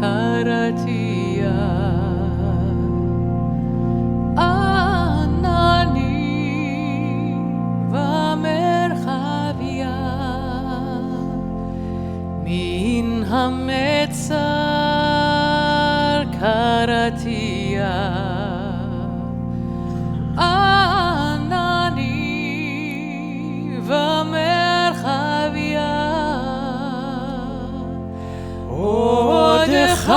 קראתיה ענני ומרחביה מן המצר קראתיה ענני ומרחביה עודך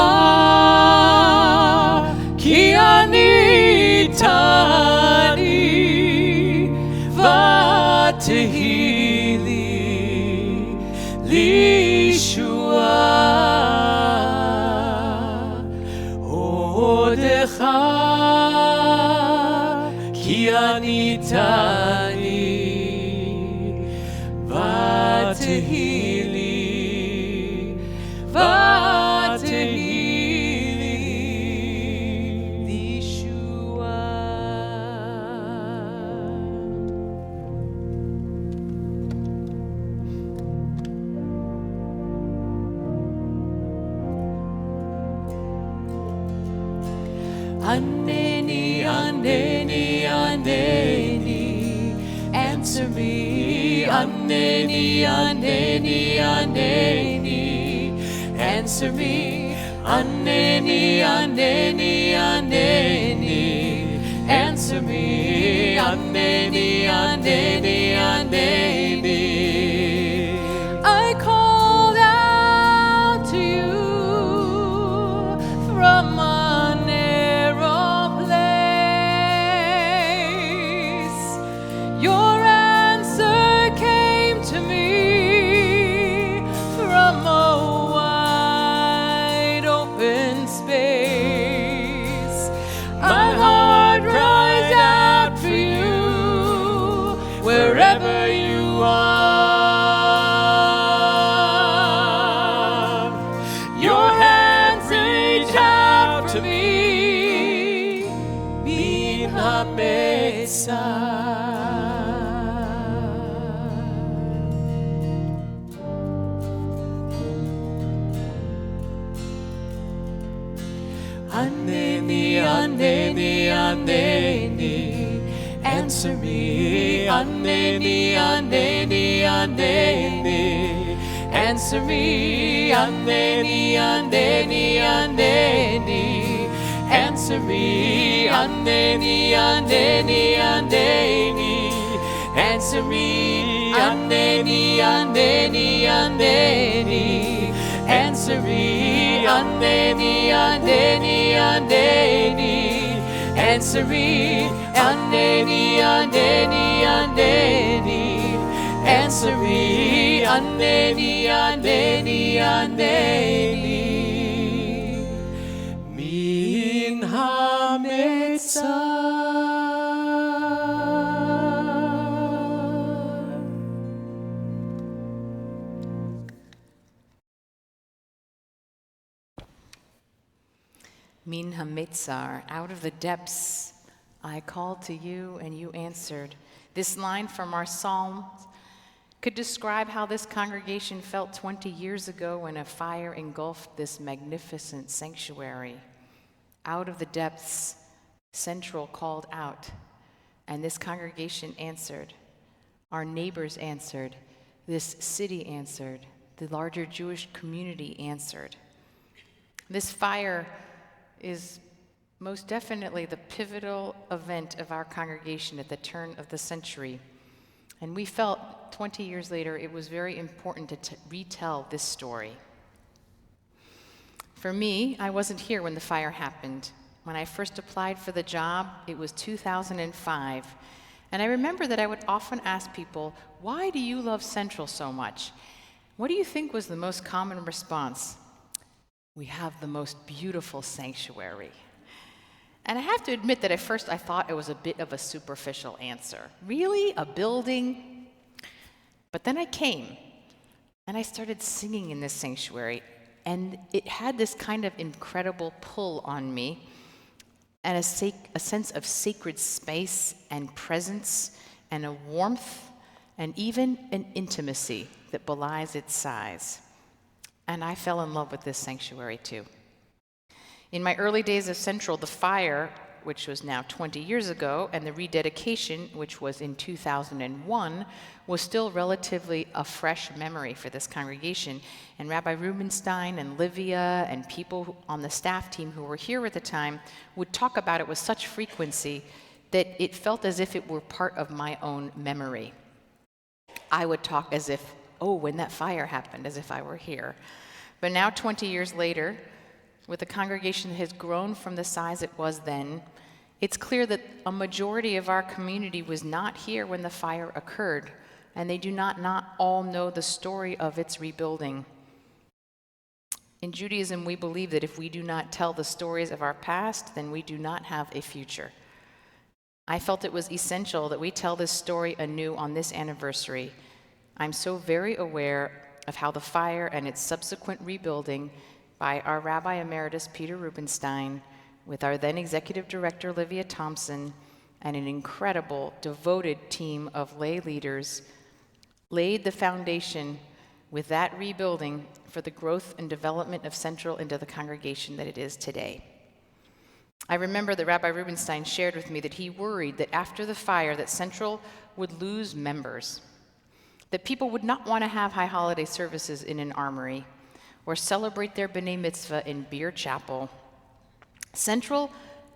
כי אני תעני ותהי לי לישועה עודך כי אני תעני ותהי לי ותהי לי לישועה. Aneni, aneni, aneni, answer me. Aneni, aneni, aneni, answer me. Aneni, aneni, aneni, answer me. Aneni, aneni, aneni. I called out to you from my narrow place. Your answer came to me from a wide open space. My heart cries out for you wherever you are. Your hands reach out to me, min hametzar. Aneni, aneni, aneni, answer me. Aneni, aneni, aneni, answer me. Aneni, aneni, aneni, answer me. Aneni, aneni, aneni, answer me. Aneni, aneni, aneni, answer me. Aneni, aneni, aneni, answer me. Aneni, aneni, aneni, answer me. Aneni, aneni, aneni, min hametzar. Min hametzar, out of the depths I called to you and you answered. This line from our psalm could describe how this congregation felt 20 years ago when a fire engulfed this magnificent sanctuary. Out of the depths, Central called out, and this congregation answered. Our neighbors answered. This city answered. The larger Jewish community answered. This fire is most definitely the pivotal event of our congregation at the turn of the century. And we felt 20 years later it was very important to retell this story. For me, I wasn't here when the fire happened. When I first applied for the job, it was 2005. And I remember that I would often ask people, why do you love Central so much? What do you think was the most common response? We have the most beautiful sanctuary. And I have to admit that at first I thought it was a bit of a superficial answer. Really? A building? But then I came, and I started singing in this sanctuary, and it had this kind of incredible pull on me, and a sense of sacred space and presence, and a warmth, and even an intimacy that belies its size. And I fell in love with this sanctuary too. In my early days of Central, the fire, which was now 20 years ago, and the rededication, which was in 2001, was still relatively a fresh memory for this congregation. And Rabbi Rubenstein and Livia and people on the staff team who were here at the time would talk about it with such frequency that it felt as if it were part of my own memory. I would talk as if, oh, when that fire happened, as if I were here. But now, 20 years later, with a congregation that has grown from the size it was then, it's clear that a majority of our community was not here when the fire occurred, and they do not all know the story of its rebuilding. In Judaism, we believe that if we do not tell the stories of our past, then we do not have a future. I felt it was essential that we tell this story anew on this anniversary. I'm so very aware of how the fire and its subsequent rebuilding by our Rabbi Emeritus Peter Rubenstein, with our then Executive Director Livia Thompson, and an incredible, devoted team of lay leaders, laid the foundation with that rebuilding for the growth and development of Central into the congregation that it is today. I remember that Rabbi Rubenstein shared with me that he worried that after the fire that Central would lose members, that people would not want to have high holiday services in an armory or celebrate their B'nai Mitzvah in Beer Chapel. Central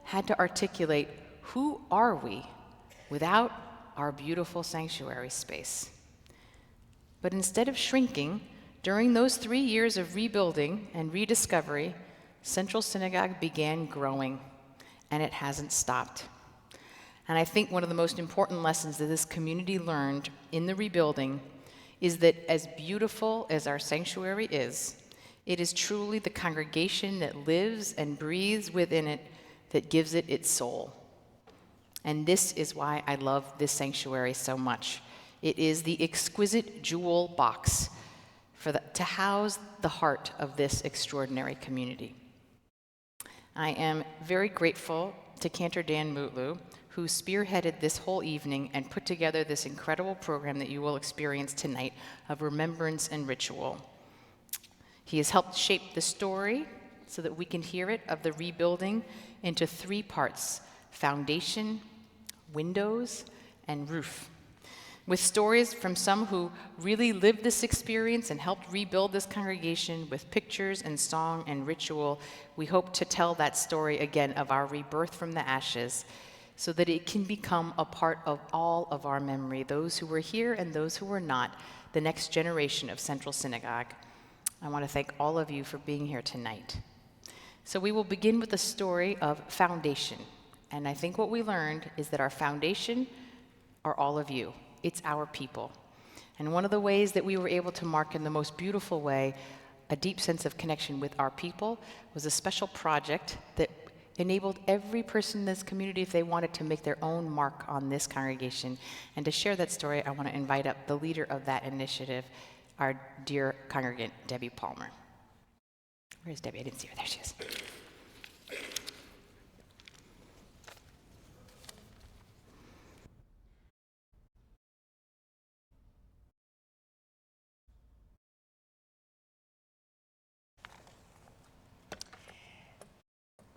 had to articulate, who are we without our beautiful sanctuary space? But instead of shrinking, during those 3 years of rebuilding and rediscovery, Central Synagogue began growing, and it hasn't stopped. And I think one of the most important lessons that this community learned in the rebuilding is that as beautiful as our sanctuary is, it is truly the congregation that lives and breathes within it that gives it its soul. And this is why I love this sanctuary so much. It is the exquisite jewel box to house the heart of this extraordinary community. I am very grateful to Cantor Dan Mutlu, who spearheaded this whole evening and put together this incredible program that you will experience tonight of remembrance and ritual. He has helped shape the story so that we can hear it of the rebuilding into 3 parts: foundation, windows, and roof. With stories from some who really lived this experience and helped rebuild this congregation with pictures and song and ritual, we hope to tell that story again of our rebirth from the ashes so that it can become a part of all of our memory, those who were here and those who were not, the next generation of Central Synagogue. I want to thank all of you for being here tonight. So we will begin with the story of foundation. And I think what we learned is that our foundation are all of you. It's our people. And one of the ways that we were able to mark in the most beautiful way a deep sense of connection with our people was a special project that enabled every person in this community, if they wanted, to make their own mark on this congregation. And to share that story, I want to invite up the leader of that initiative, our dear congregant, Debbie Palmer. Where's Debbie? I didn't see her. There she is.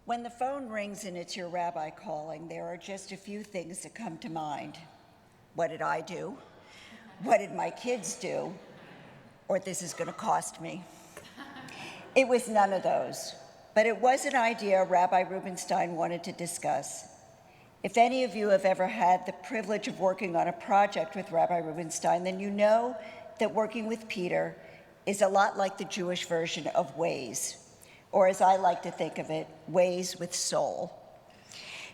When the phone rings and it's your rabbi calling, there are just a few things that come to mind. What did I do? What did my kids do? Or this is going to cost me. It was none of those, but it was an idea Rabbi Rubenstein wanted to discuss. If any of you have ever had the privilege of working on a project with Rabbi Rubenstein, then you know that working with Peter is a lot like the Jewish version of Waze, or as I like to think of it, Ways with soul.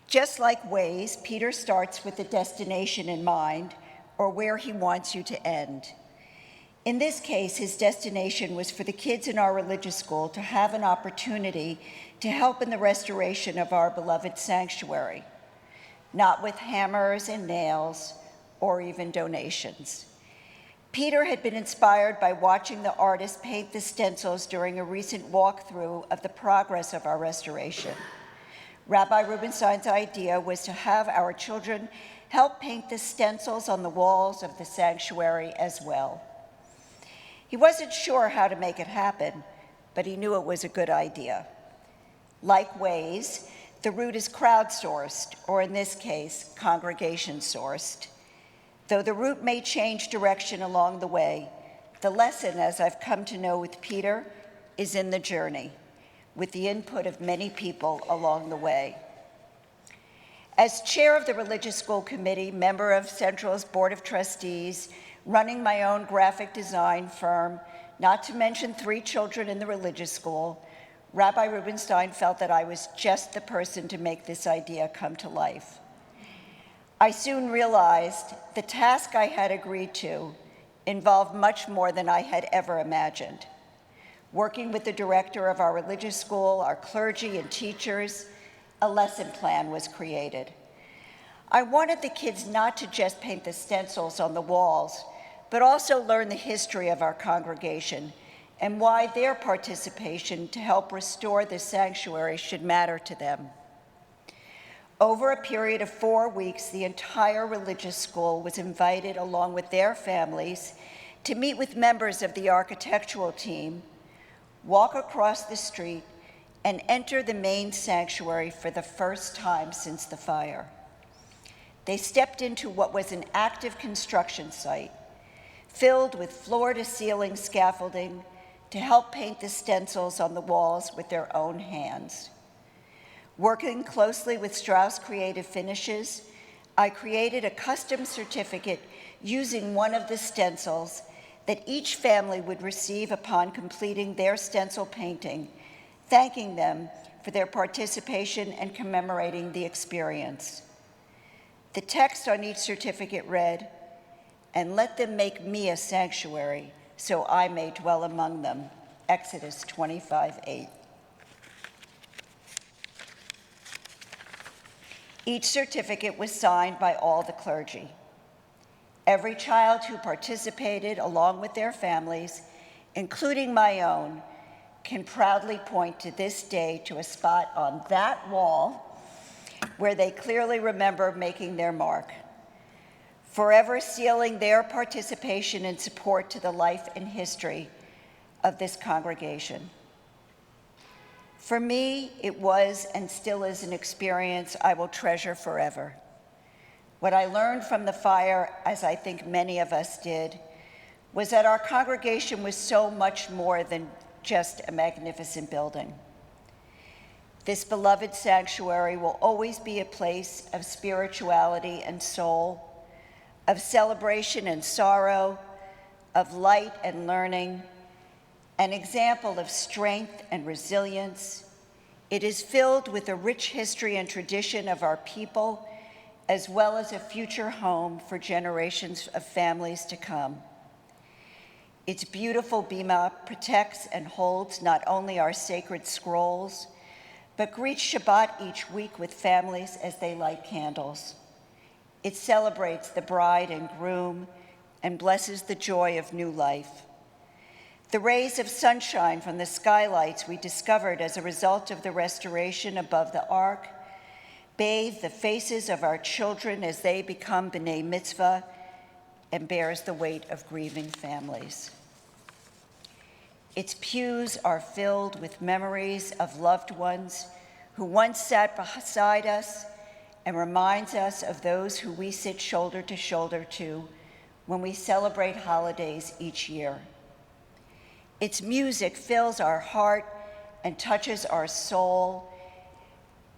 Just like Waze, Peter starts with the destination in mind, or where he wants you to end. In this case, his destination was for the kids in our religious school to have an opportunity to help in the restoration of our beloved sanctuary, not with hammers and nails or even donations. Peter had been inspired by watching the artists paint the stencils during a recent walkthrough of the progress of our restoration. Rabbi Rubenstein's idea was to have our children help paint the stencils on the walls of the sanctuary as well. He wasn't sure how to make it happen, but he knew it was a good idea. Like ways, the route is crowdsourced, or in this case, congregation-sourced. Though the route may change direction along the way, the lesson, as I've come to know with Peter, is in the journey, with the input of many people along the way. As chair of the Religious School Committee, member of Central's Board of Trustees, running my own graphic design firm, not to mention 3 children in the religious school, Rabbi Rubenstein felt that I was just the person to make this idea come to life. I soon realized the task I had agreed to involved much more than I had ever imagined. Working with the director of our religious school, our clergy and teachers, a lesson plan was created. I wanted the kids not to just paint the stencils on the walls, but also learn the history of our congregation and why their participation to help restore the sanctuary should matter to them. Over a period of 4 weeks, the entire religious school was invited, along with their families, to meet with members of the architectural team, walk across the street, and enter the main sanctuary for the first time since the fire. They stepped into what was an active construction site, filled with floor-to-ceiling scaffolding to help paint the stencils on the walls with their own hands. Working closely with Strauss Creative Finishes, I created a custom certificate using one of the stencils that each family would receive upon completing their stencil painting, thanking them for their participation and commemorating the experience. The text on each certificate read, "And let them make me a sanctuary, so I may dwell among them." Exodus 25:8. Each certificate was signed by all the clergy. Every child who participated, along with their families, including my own, can proudly point to this day to a spot on that wall where they clearly remember making their mark, forever sealing their participation and support to the life and history of this congregation. For me, it was and still is an experience I will treasure forever. What I learned from the fire, as I think many of us did, was that our congregation was so much more than just a magnificent building. This beloved sanctuary will always be a place of spirituality and soul, of celebration and sorrow, of light and learning, an example of strength and resilience. It is filled with a rich history and tradition of our people, as well as a future home for generations of families to come. Its beautiful bima protects and holds not only our sacred scrolls, but greets Shabbat each week with families as they light candles. It celebrates the bride and groom and blesses the joy of new life. The rays of sunshine from the skylights we discovered as a result of the restoration above the ark bathe the faces of our children as they become B'nai Mitzvah and bears the weight of grieving families. Its pews are filled with memories of loved ones who once sat beside us and reminds us of those who we sit shoulder to shoulder to when we celebrate holidays each year. Its music fills our heart and touches our soul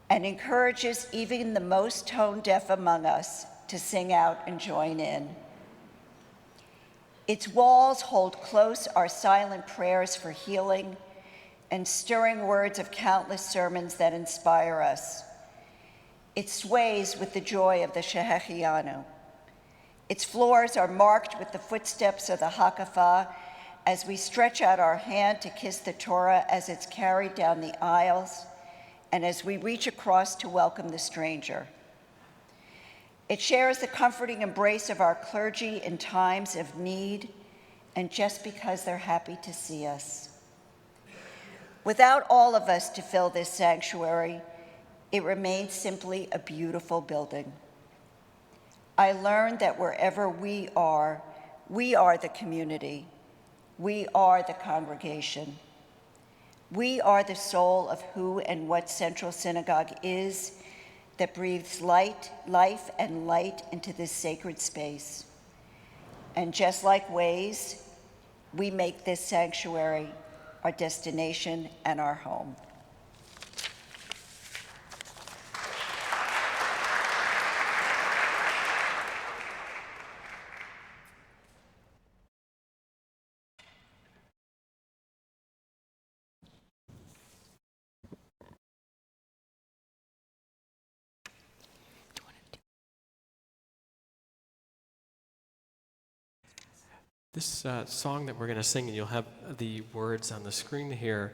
and encourages even the most tone-deaf among us to sing out and join in. Its walls hold close our silent prayers for healing and stirring words of countless sermons that inspire us. It sways with the joy of the Shehechianu. Its floors are marked with the footsteps of the Hakafah as we stretch out our hand to kiss the Torah as it's carried down the aisles and as we reach across to welcome the stranger. It shares the comforting embrace of our clergy in times of need and just because they're happy to see us. Without all of us to fill this sanctuary, it remains simply a beautiful building. I learned that wherever we are the community. We are the congregation. We are the soul of who and what Central Synagogue is, that breathes light, life, and light into this sacred space. And just like ways, we make this sanctuary our destination and our home. This song that we're going to sing, and you'll have the words on the screen here,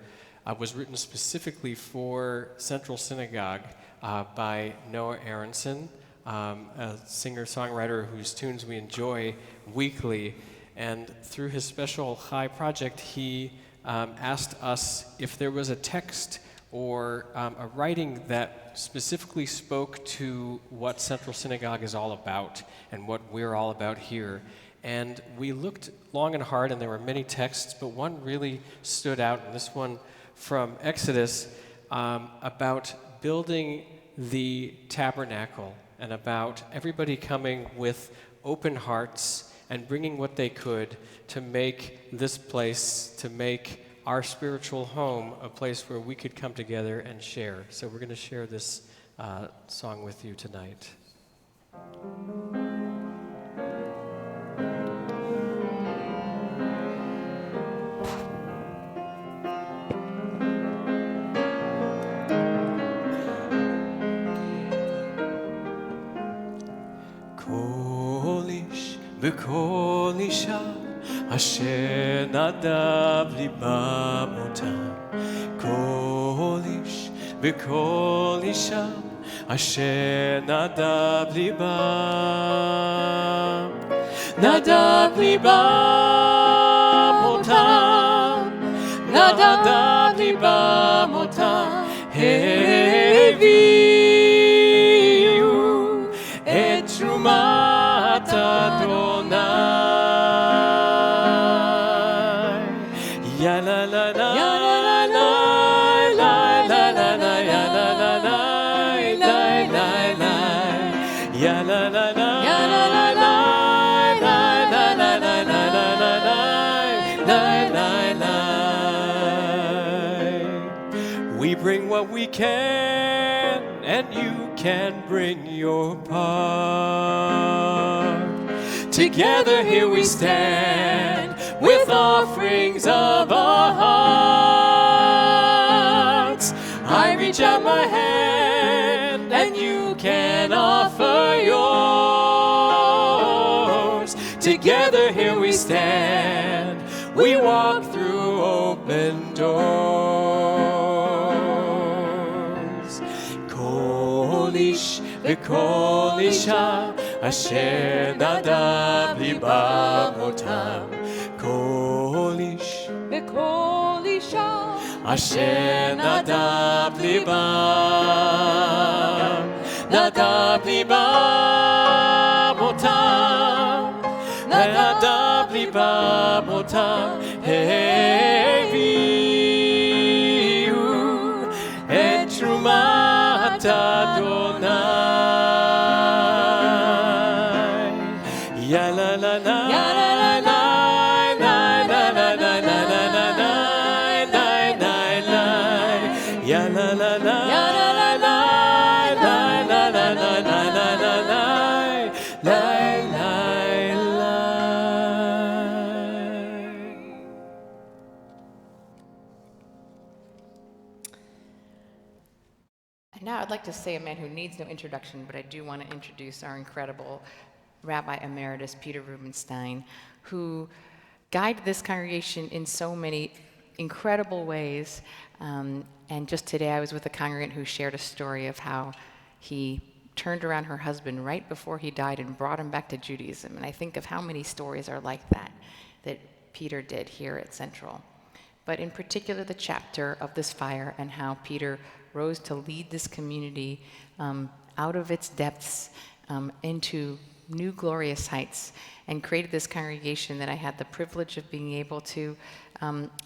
was written specifically for Central Synagogue by Noah Aronson, a singer-songwriter whose tunes we enjoy weekly. And through his special Chai project, he asked us if there was a text or a writing that specifically spoke to what Central Synagogue is all about and what we're all about here. And we looked long and hard, and there were many texts, but one really stood out, and this one from Exodus, about building the tabernacle and about everybody coming with open hearts and bringing what they could to make this place, to make our spiritual home a place where we could come together and share. So we're going to share this song with you tonight. בכל אישה אשר נדב ליבה מותם כל איש בכל אישה אשר נדב ליבה מותם נדב ליבה מותם הביאו את תרומת אדוני יה לה לה לה לה לה לה לה לה יה לה לה לה לה לה לה יה לה לה לה we bring what we can, and you can bring your part. Together here we stand, with offerings of our hearts. I reach out my hand, and you can offer yours. Together here we stand, we walk through open doors. איש וכל אישה אשר נדב ליבה מותם כל איש וכל אישה אשר נדב ליבה מותם נדב ליבה מותם הביאו את תרומת אדוני יה לה לה לה Now I'd like to say a man who needs no introduction, but I do want to introduce our incredible Rabbi Emeritus Peter Rubenstein, who guided this congregation in so many incredible ways. And just today I was with a congregant who shared a story of how he turned around her husband right before he died and brought him back to Judaism. And I think of how many stories are like that Peter did here at Central. But in particular, the chapter of this fire and how Peter rose to lead this community out of its depths into new glorious heights and created this congregation that I had the privilege of being able to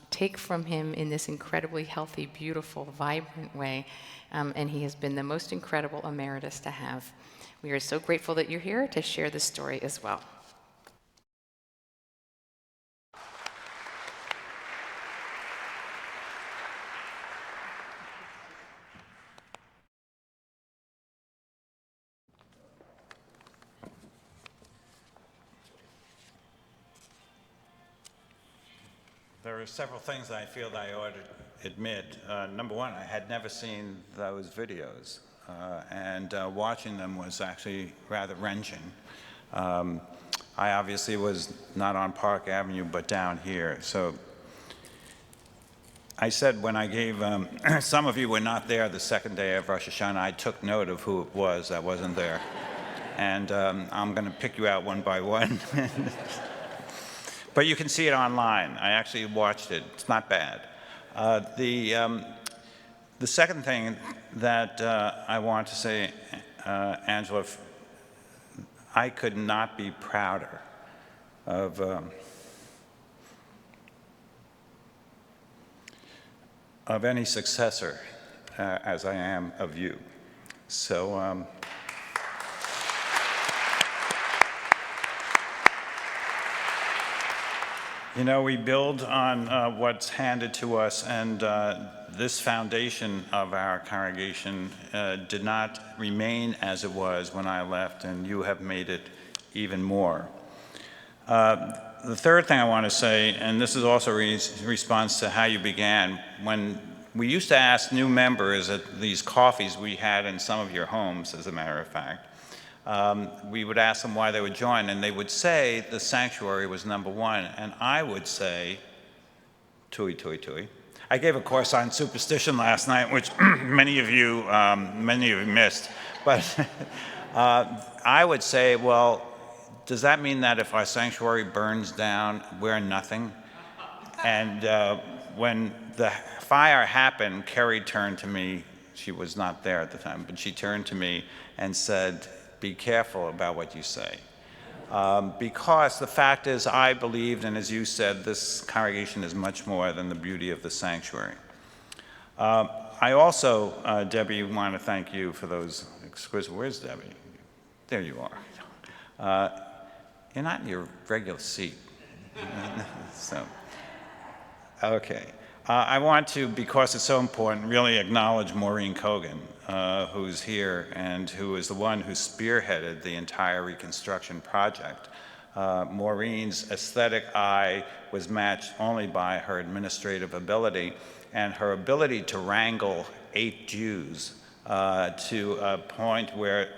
take from him in this incredibly healthy, beautiful, vibrant way. And he has been the most incredible emeritus to have. We are so grateful that you're here to share this story as well. There are several things I feel that I ought to admit. Number one, I had never seen those videos, and watching them was actually rather wrenching. I obviously was not on Park Avenue, but down here. So I said when I gave, some of you were not there the second day of Rosh Hashanah, I took note of who it was that wasn't there. And I'm going to pick you out one by one. But you can see it online. I actually watched it. It's not bad. The second thing that I want to say, Angela, I could not be prouder of any successor as I am of you. So. You know, we build on what's handed to us, and this foundation of our congregation did not remain as it was when I left, and you have made it even more. The third thing I want to say, and this is also in response to how you began, when we used to ask new members at these coffees we had in some of your homes, as a matter of fact, we would ask them why they would join, and they would say the sanctuary was number one, and I would say, tui, tui, tui. I gave a course on superstition last night, which many of you missed, but I would say, well, does that mean that if our sanctuary burns down, we're nothing? And when the fire happened, Carrie turned to me. She was not there at the time, but she turned to me and said, be careful about what you say. Because the fact is, I believed, and as you said, this congregation is much more than the beauty of the sanctuary. I also, Debbie, want to thank you for those exquisite, where's Debbie? There you are. You're not in your regular seat. So, okay. I want to, because it's so important, really acknowledge Maureen Cogan, who's here and who is the one who spearheaded the entire reconstruction project. Maureen's aesthetic eye was matched only by her administrative ability and her ability to wrangle 8 Jews to a point where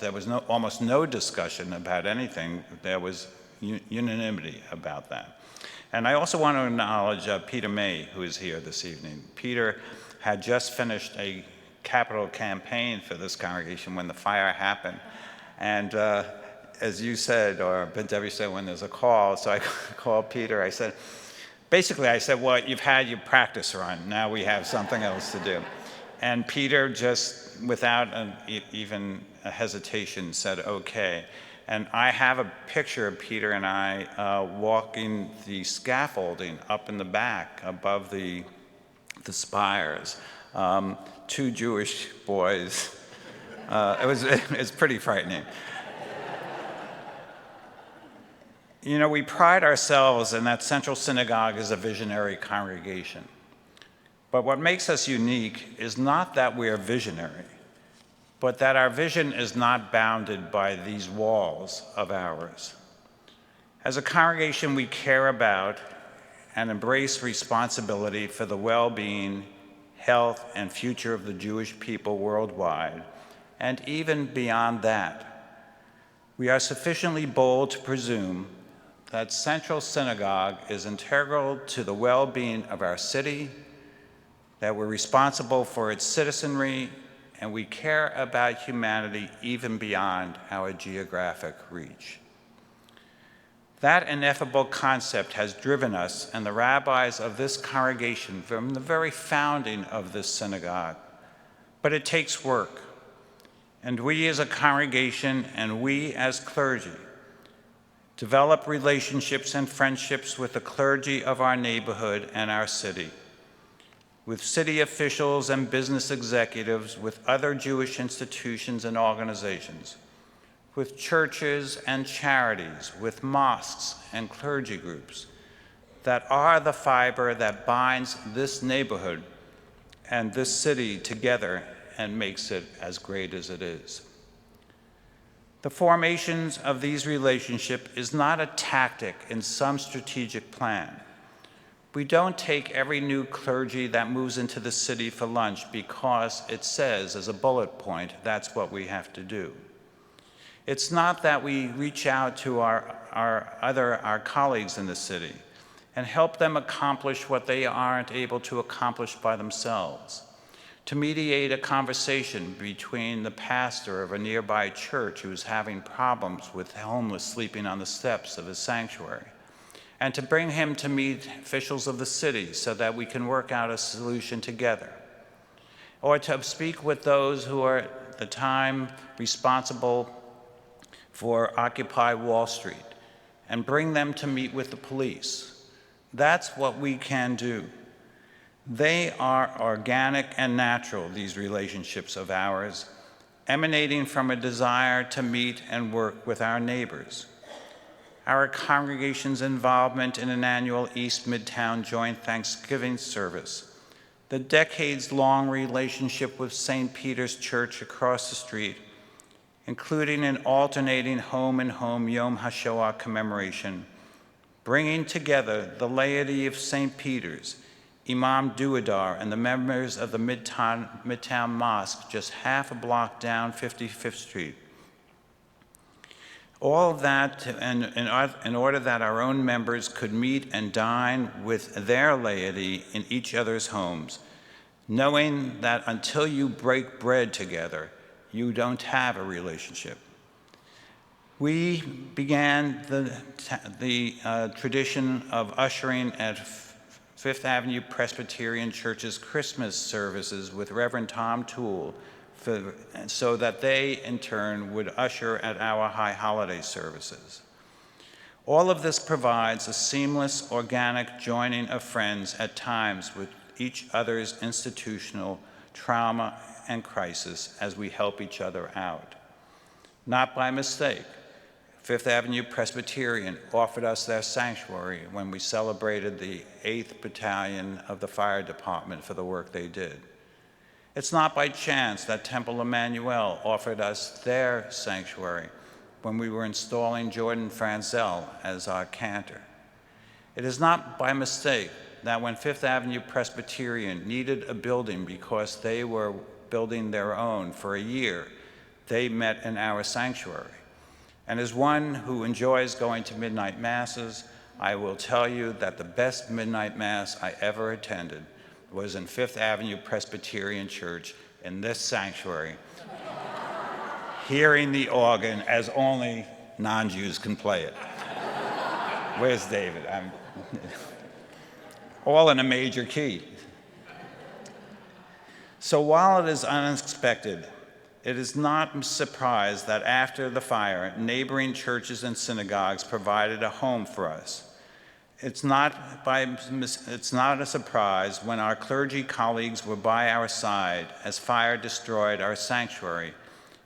there was almost no discussion about anything. There was unanimity about that. And I also want to acknowledge Peter May, who is here this evening. Peter had just finished a capital campaign for this congregation when the fire happened. And as you said, or Debbie said, when there's a call, so I called Peter. I said, well, you've had your practice run. Now we have something else to do. And Peter, just without even a hesitation, said, okay. And I have a picture of Peter and I walking the scaffolding up in the back above the spires. 2 Jewish boys. It's pretty frightening. You know, we pride ourselves in that Central Synagogue is a visionary congregation. But what makes us unique is not that we are visionary, but that our vision is not bounded by these walls of ours. As a congregation, we care about and embrace responsibility for the well-being, health, and future of the Jewish people worldwide, and even beyond that. We are sufficiently bold to presume that Central Synagogue is integral to the well-being of our city, that we're responsible for its citizenry, and we care about humanity even beyond our geographic reach. That ineffable concept has driven us and the rabbis of this congregation from the very founding of this synagogue. But it takes work. And we as a congregation and we as clergy develop relationships and friendships with the clergy of our neighborhood and our city, with city officials and business executives, with other Jewish institutions and organizations, with churches and charities, with mosques and clergy groups that are the fiber that binds this neighborhood and this city together and makes it as great as it is. The formations of these relationships is not a tactic in some strategic plan. We don't take every new clergy that moves into the city for lunch because it says as a bullet point, that's what we have to do. It's not that we reach out to our colleagues in the city and help them accomplish what they aren't able to accomplish by themselves, to mediate a conversation between the pastor of a nearby church who's having problems with homeless sleeping on the steps of his sanctuary, and to bring him to meet officials of the city so that we can work out a solution together, or to speak with those who are at the time responsible for Occupy Wall Street and bring them to meet with the police. That's what we can do. They are organic and natural, these relationships of ours, emanating from a desire to meet and work with our neighbors. Our congregation's involvement in an annual East Midtown Joint Thanksgiving service, the decades-long relationship with St. Peter's Church across the street, including an alternating home-and-home Yom HaShoah commemoration, bringing together the laity of St. Peter's, Imam Duadar, and the members of the Midtown Mosque just half a block down 55th Street. All of that in order that our own members could meet and dine with their laity in each other's homes, knowing that until you break bread together, you don't have a relationship. We began the tradition of ushering at Fifth Avenue Presbyterian Church's Christmas services with Reverend Tom Toole, so that they, in turn, would usher at our high holiday services. All of this provides a seamless, organic joining of friends at times with each other's institutional trauma and crisis as we help each other out. Not by mistake, Fifth Avenue Presbyterian offered us their sanctuary when we celebrated the 8th Battalion of the Fire Department for the work they did. It's not by chance that Temple Emmanuel offered us their sanctuary when we were installing Jordan Franzel as our cantor. It is not by mistake that when Fifth Avenue Presbyterian needed a building because they were building their own for a year, they met in our sanctuary. And as one who enjoys going to midnight masses, I will tell you that the best midnight mass I ever attended was in Fifth Avenue Presbyterian Church in this sanctuary, hearing the organ as only non-Jews can play it. Where's David? All in a major key. So while it is unexpected, it is not a surprise that after the fire, neighboring churches and synagogues provided a home for us. It's not a surprise when our clergy colleagues were by our side as fire destroyed our sanctuary,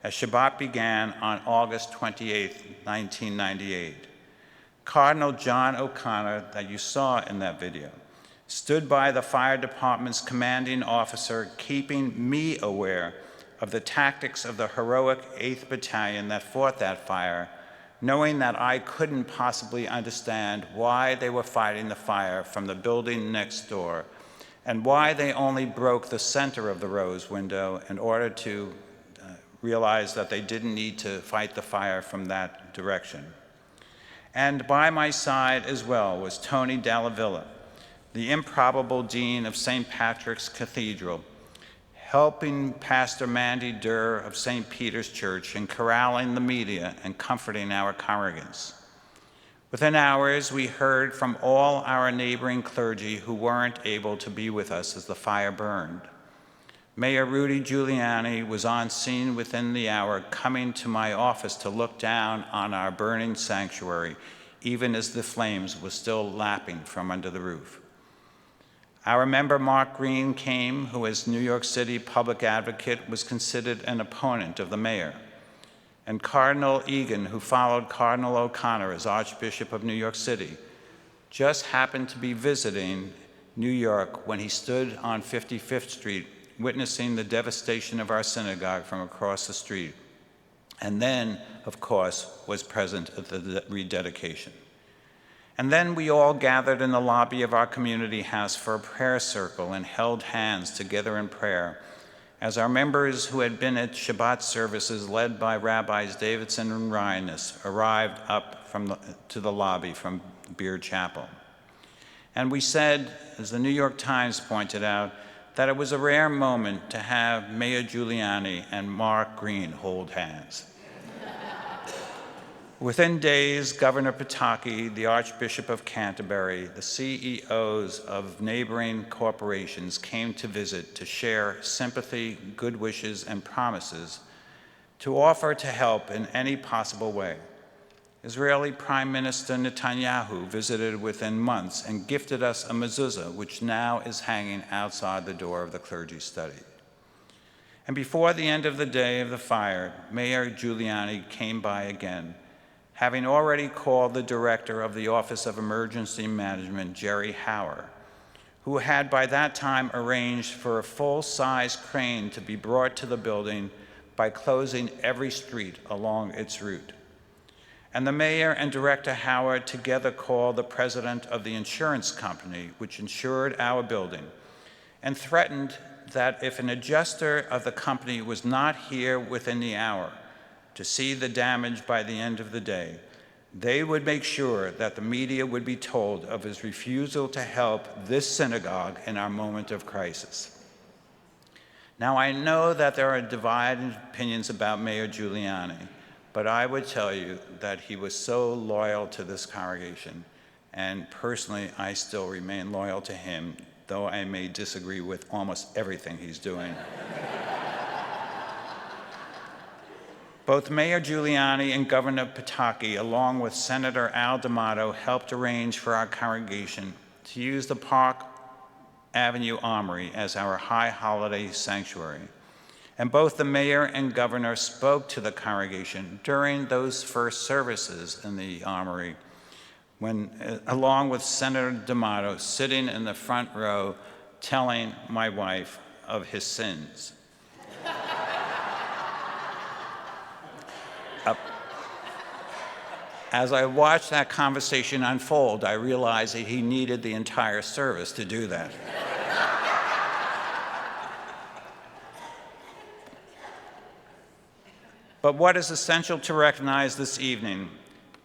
as Shabbat began on August 28, 1998. Cardinal John O'Connor, that you saw in that video, stood by the fire department's commanding officer, keeping me aware of the tactics of the heroic 8th Battalion that fought that fire, knowing that I couldn't possibly understand why they were fighting the fire from the building next door and why they only broke the center of the rose window in order to realize that they didn't need to fight the fire from that direction. And by my side as well was Tony Dallavilla, the improbable dean of St. Patrick's Cathedral, helping Pastor Mandy Durr of St. Peter's Church in corralling the media and comforting our congregants. Within hours, we heard from all our neighboring clergy who weren't able to be with us as the fire burned. Mayor Rudy Giuliani was on scene within the hour, coming to my office to look down on our burning sanctuary, even as the flames were still lapping from under the roof. Our member Mark Green came, who as New York City public advocate was considered an opponent of the mayor. And Cardinal Egan, who followed Cardinal O'Connor as Archbishop of New York City, just happened to be visiting New York when he stood on 55th Street, witnessing the devastation of our synagogue from across the street, and then, of course, was present at the rededication. And then we all gathered in the lobby of our community house for a prayer circle and held hands together in prayer as our members who had been at Shabbat services led by Rabbis Davidson and Ryanus arrived up to the lobby from Beard Chapel. And we said, as the New York Times pointed out, that it was a rare moment to have Mayor Giuliani and Mark Green hold hands. Within days, Governor Pataki, the Archbishop of Canterbury, the CEOs of neighboring corporations came to visit to share sympathy, good wishes, and promises to offer to help in any possible way. Israeli Prime Minister Netanyahu visited within months and gifted us a mezuzah, which now is hanging outside the door of the clergy study. And before the end of the day of the fire, Mayor Giuliani came by again, having already called the director of the Office of Emergency Management, Jerry Hauer, who had by that time arranged for a full-size crane to be brought to the building by closing every street along its route. And the mayor and Director Howard together called the president of the insurance company, which insured our building, and threatened that if an adjuster of the company was not here within the hour to see the damage by the end of the day, they would make sure that the media would be told of his refusal to help this synagogue in our moment of crisis. Now, I know that there are divided opinions about Mayor Giuliani, but I would tell you that he was so loyal to this congregation, and personally, I still remain loyal to him, though I may disagree with almost everything he's doing. Both Mayor Giuliani and Governor Pataki, along with Senator Al D'Amato, helped arrange for our congregation to use the Park Avenue Armory as our high holiday sanctuary. And both the mayor and governor spoke to the congregation during those first services in the armory, along with Senator D'Amato sitting in the front row telling my wife of his sins. As I watched that conversation unfold, I realized that he needed the entire service to do that. But what is essential to recognize this evening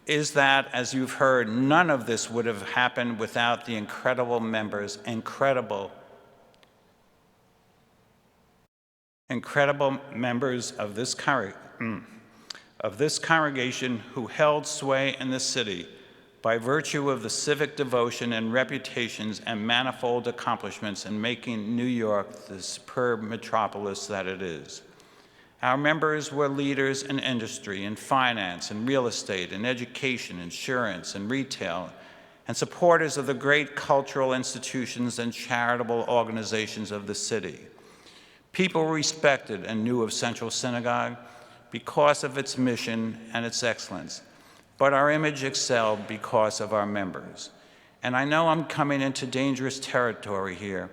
is that, as you've heard, none of this would have happened without the incredible members, incredible members of this congregation who held sway in the city by virtue of the civic devotion and reputations and manifold accomplishments in making New York the superb metropolis that it is. Our members were leaders in industry, in finance, in real estate, in education, insurance, and retail, and supporters of the great cultural institutions and charitable organizations of the city. People respected and knew of Central Synagogue because of its mission and its excellence, but our image excelled because of our members. And I know I'm coming into dangerous territory here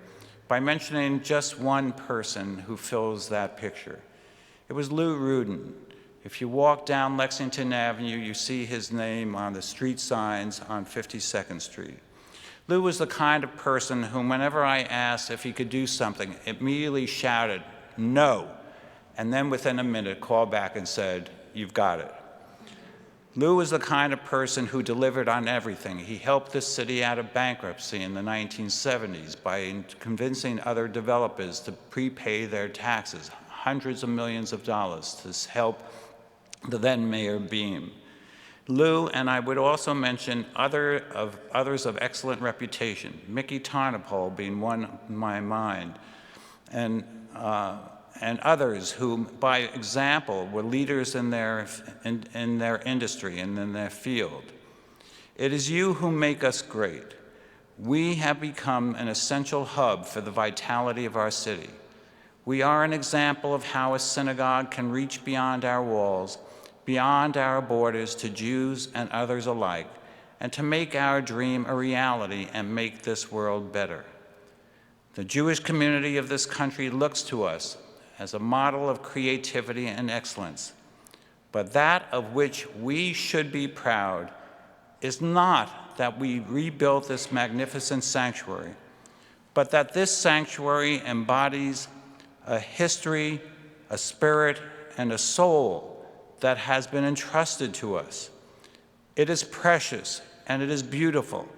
by mentioning just one person who fills that picture. It was Lou Rudin. If you walk down Lexington Avenue, you see his name on the street signs on 52nd Street. Lou was the kind of person whom, whenever I asked if he could do something, immediately shouted, "No," and then within a minute called back and said, "You've got it." Lou was the kind of person who delivered on everything. He helped this city out of bankruptcy in the 1970s by convincing other developers to prepay their taxes, hundreds of millions of dollars, to help the then Mayor Beam. Lou, and I would also mention others of excellent reputation, Mickey Tarnopol being one in my mind, and and others who, by example, were leaders in their industry and in their field. It is you who make us great. We have become an essential hub for the vitality of our city. We are an example of how a synagogue can reach beyond our walls, beyond our borders to Jews and others alike, and to make our dream a reality and make this world better. The Jewish community of this country looks to us as a model of creativity and excellence, but that of which we should be proud is not that we rebuilt this magnificent sanctuary, but that this sanctuary embodies a history, a spirit, and a soul that has been entrusted to us. It is precious, and it is beautiful,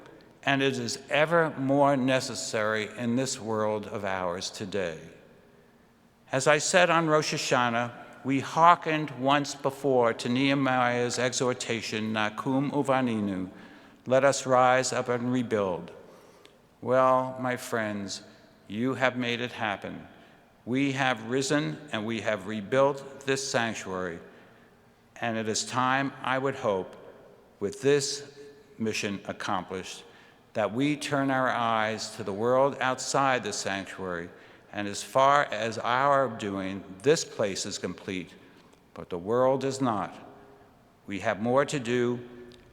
and it is ever more necessary in this world of ours today. As I said on Rosh Hashanah, we hearkened once before to Nehemiah's exhortation, Nakum uvaninu, let us rise up and rebuild. Well, my friends, you have made it happen. We have risen and we have rebuilt this sanctuary, and it is time, I would hope, with this mission accomplished, that we turn our eyes to the world outside the sanctuary. And as far as our doing, this place is complete, but the world is not. We have more to do,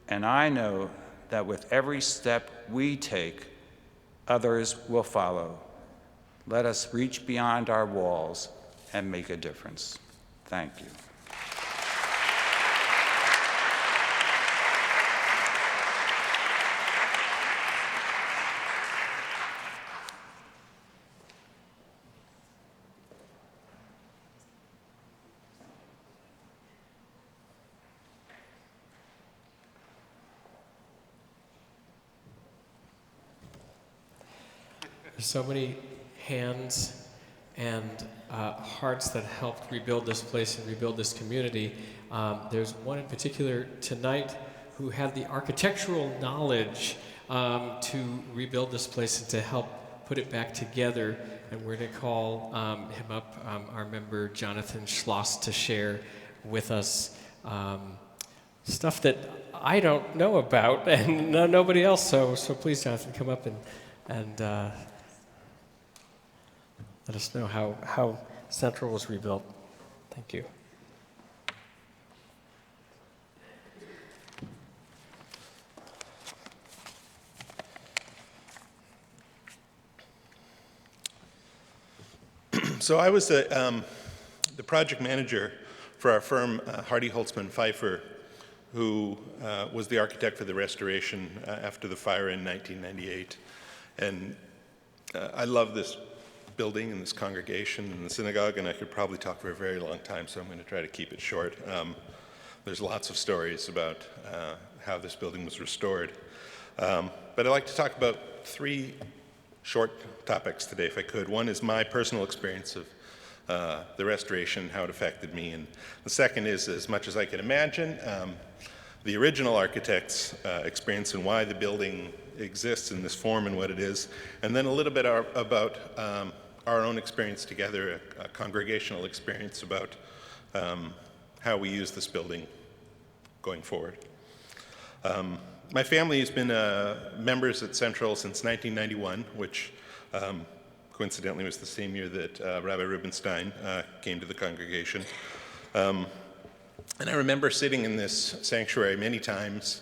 and I know that with every step we take, others will follow. Let us reach beyond our walls and make a difference. Thank you. There's so many hands and hearts that helped rebuild this place and rebuild this community. There's one in particular tonight who had the architectural knowledge to rebuild this place and to help put it back together. And we're going to call him up, our member Jonathan Schloss, to share with us stuff that I don't know about and nobody else. So please, Jonathan, come up and let us know how Central was rebuilt. Thank you. So I was the project manager for our firm, Hardy Holtzman Pfeiffer, who was the architect for the restoration after the fire in 1998. And I love this building and this congregation and the synagogue, and I could probably talk for a very long time, so I'm going to try to keep it short. There's lots of stories about how this building was restored. But I'd like to talk about three short topics today, if I could. One is my personal experience of the restoration, how it affected me. And the second is, as much as I can imagine, the original architect's experience and why the building exists in this form and what it is. And then a little bit about our own experience together, a congregational experience about how we use this building going forward. My family has been members at Central since 1991, which coincidentally was the same year that Rabbi Rubenstein came to the congregation. And I remember sitting in this sanctuary many times,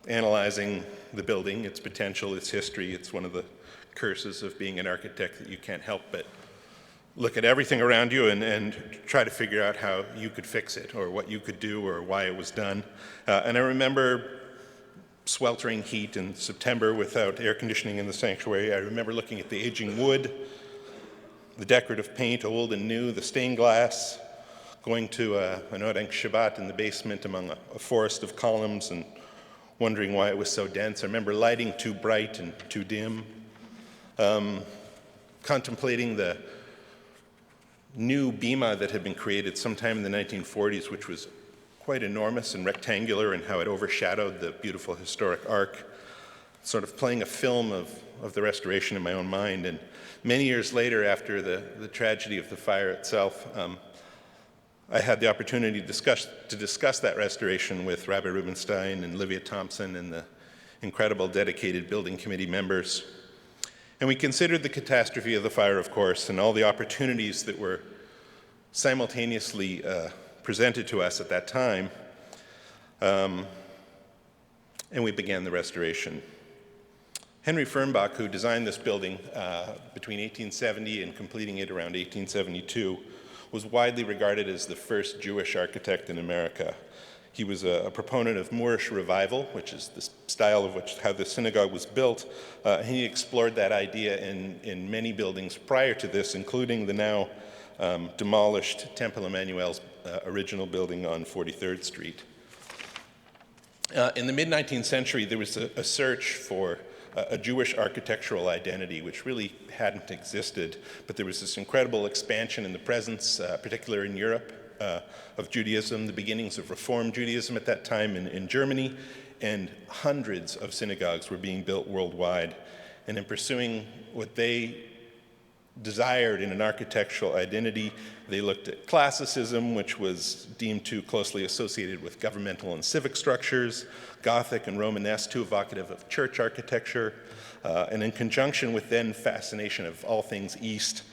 analyzing the building, its potential, its history. It's one of the curses of being an architect that you can't help but look at everything around you and try to figure out how you could fix it or what you could do or why it was done. And I remember sweltering heat in September without air conditioning in the sanctuary. I remember looking at the aging wood, the decorative paint, old and new, the stained glass, going to an Orank Shabbat in the basement among a forest of columns and wondering why it was so dense. I remember lighting too bright and too dim, contemplating the new bima that had been created sometime in the 1940s, which was quite enormous and rectangular, and how it overshadowed the beautiful historic arc, sort of playing a film of the restoration in my own mind. And many years later, after the tragedy of the fire itself, I had the opportunity to discuss that restoration with Rabbi Rubenstein and Livia Thompson and the incredible dedicated building committee members. And we considered the catastrophe of the fire, of course, and all the opportunities that were simultaneously presented to us at that time. And we began the restoration. Henry Fernbach, who designed this building between 1870 and completing it around 1872, was widely regarded as the first Jewish architect in America. He was a proponent of Moorish revival, which is the style of how the synagogue was built. He explored that idea in many buildings prior to this, including the now demolished Temple Emmanuel's original building on 43rd Street. In the mid-19th century, there was a search for a Jewish architectural identity, which really hadn't existed, but there was this incredible expansion in the presence, particularly in Europe, of Judaism, the beginnings of Reform Judaism at that time in Germany, and hundreds of synagogues were being built worldwide. And in pursuing what they desired in an architectural identity, they looked at classicism, which was deemed too closely associated with governmental and civic structures, Gothic and Romanesque, too evocative of church architecture, and in conjunction with then fascination of all things East,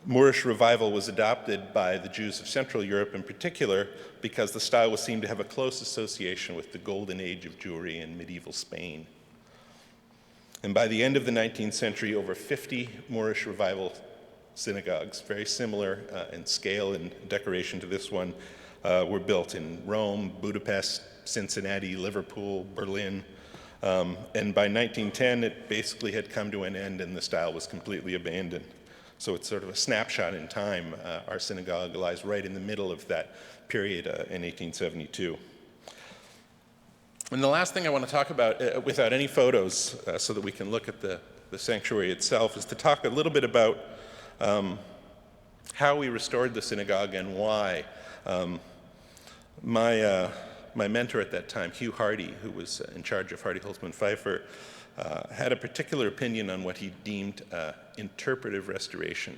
Moorish revival was adopted by the Jews of Central Europe in particular because the style was seen to have a close association with the golden age of Jewry in medieval Spain. And by the end of the 19th century, over 50 Moorish revival synagogues, very similar in scale and decoration to this one, were built in Rome, Budapest, Cincinnati, Liverpool, Berlin. And by 1910, it basically had come to an end and the style was completely abandoned. So it's sort of a snapshot in time. Our synagogue lies right in the middle of that period in 1872. And the last thing I want to talk about, without any photos, so that we can look at the sanctuary itself, is to talk a little bit about how we restored the synagogue and why. My mentor at that time, Hugh Hardy, who was in charge of Hardy Holtzman Pfeiffer, had a particular opinion on what he deemed interpretive restoration.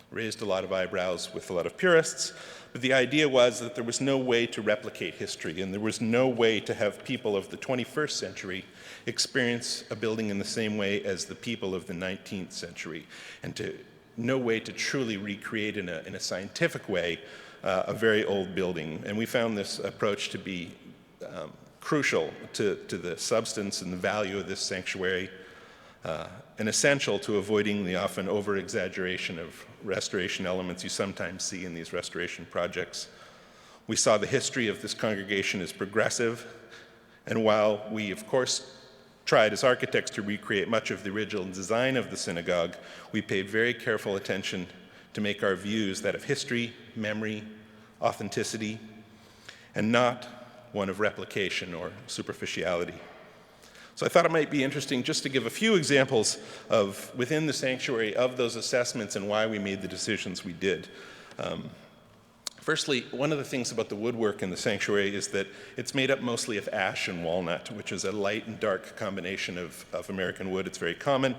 Raised a lot of eyebrows with a lot of purists, but the idea was that there was no way to replicate history, and there was no way to have people of the 21st century experience a building in the same way as the people of the 19th century, and no way to truly recreate in a scientific way a very old building. And we found this approach to be crucial to the substance and the value of this sanctuary, and essential to avoiding the often over-exaggeration of restoration elements you sometimes see in these restoration projects. We saw the history of this congregation as progressive, and while we, of course, tried as architects to recreate much of the original design of the synagogue, we paid very careful attention to make our views that of history, memory, authenticity, and not one of replication or superficiality. So I thought it might be interesting just to give a few examples of, within the sanctuary, of those assessments and why we made the decisions we did. Firstly, one of the things about the woodwork in the sanctuary is that it's made up mostly of ash and walnut, which is a light and dark combination of American wood. It's very common,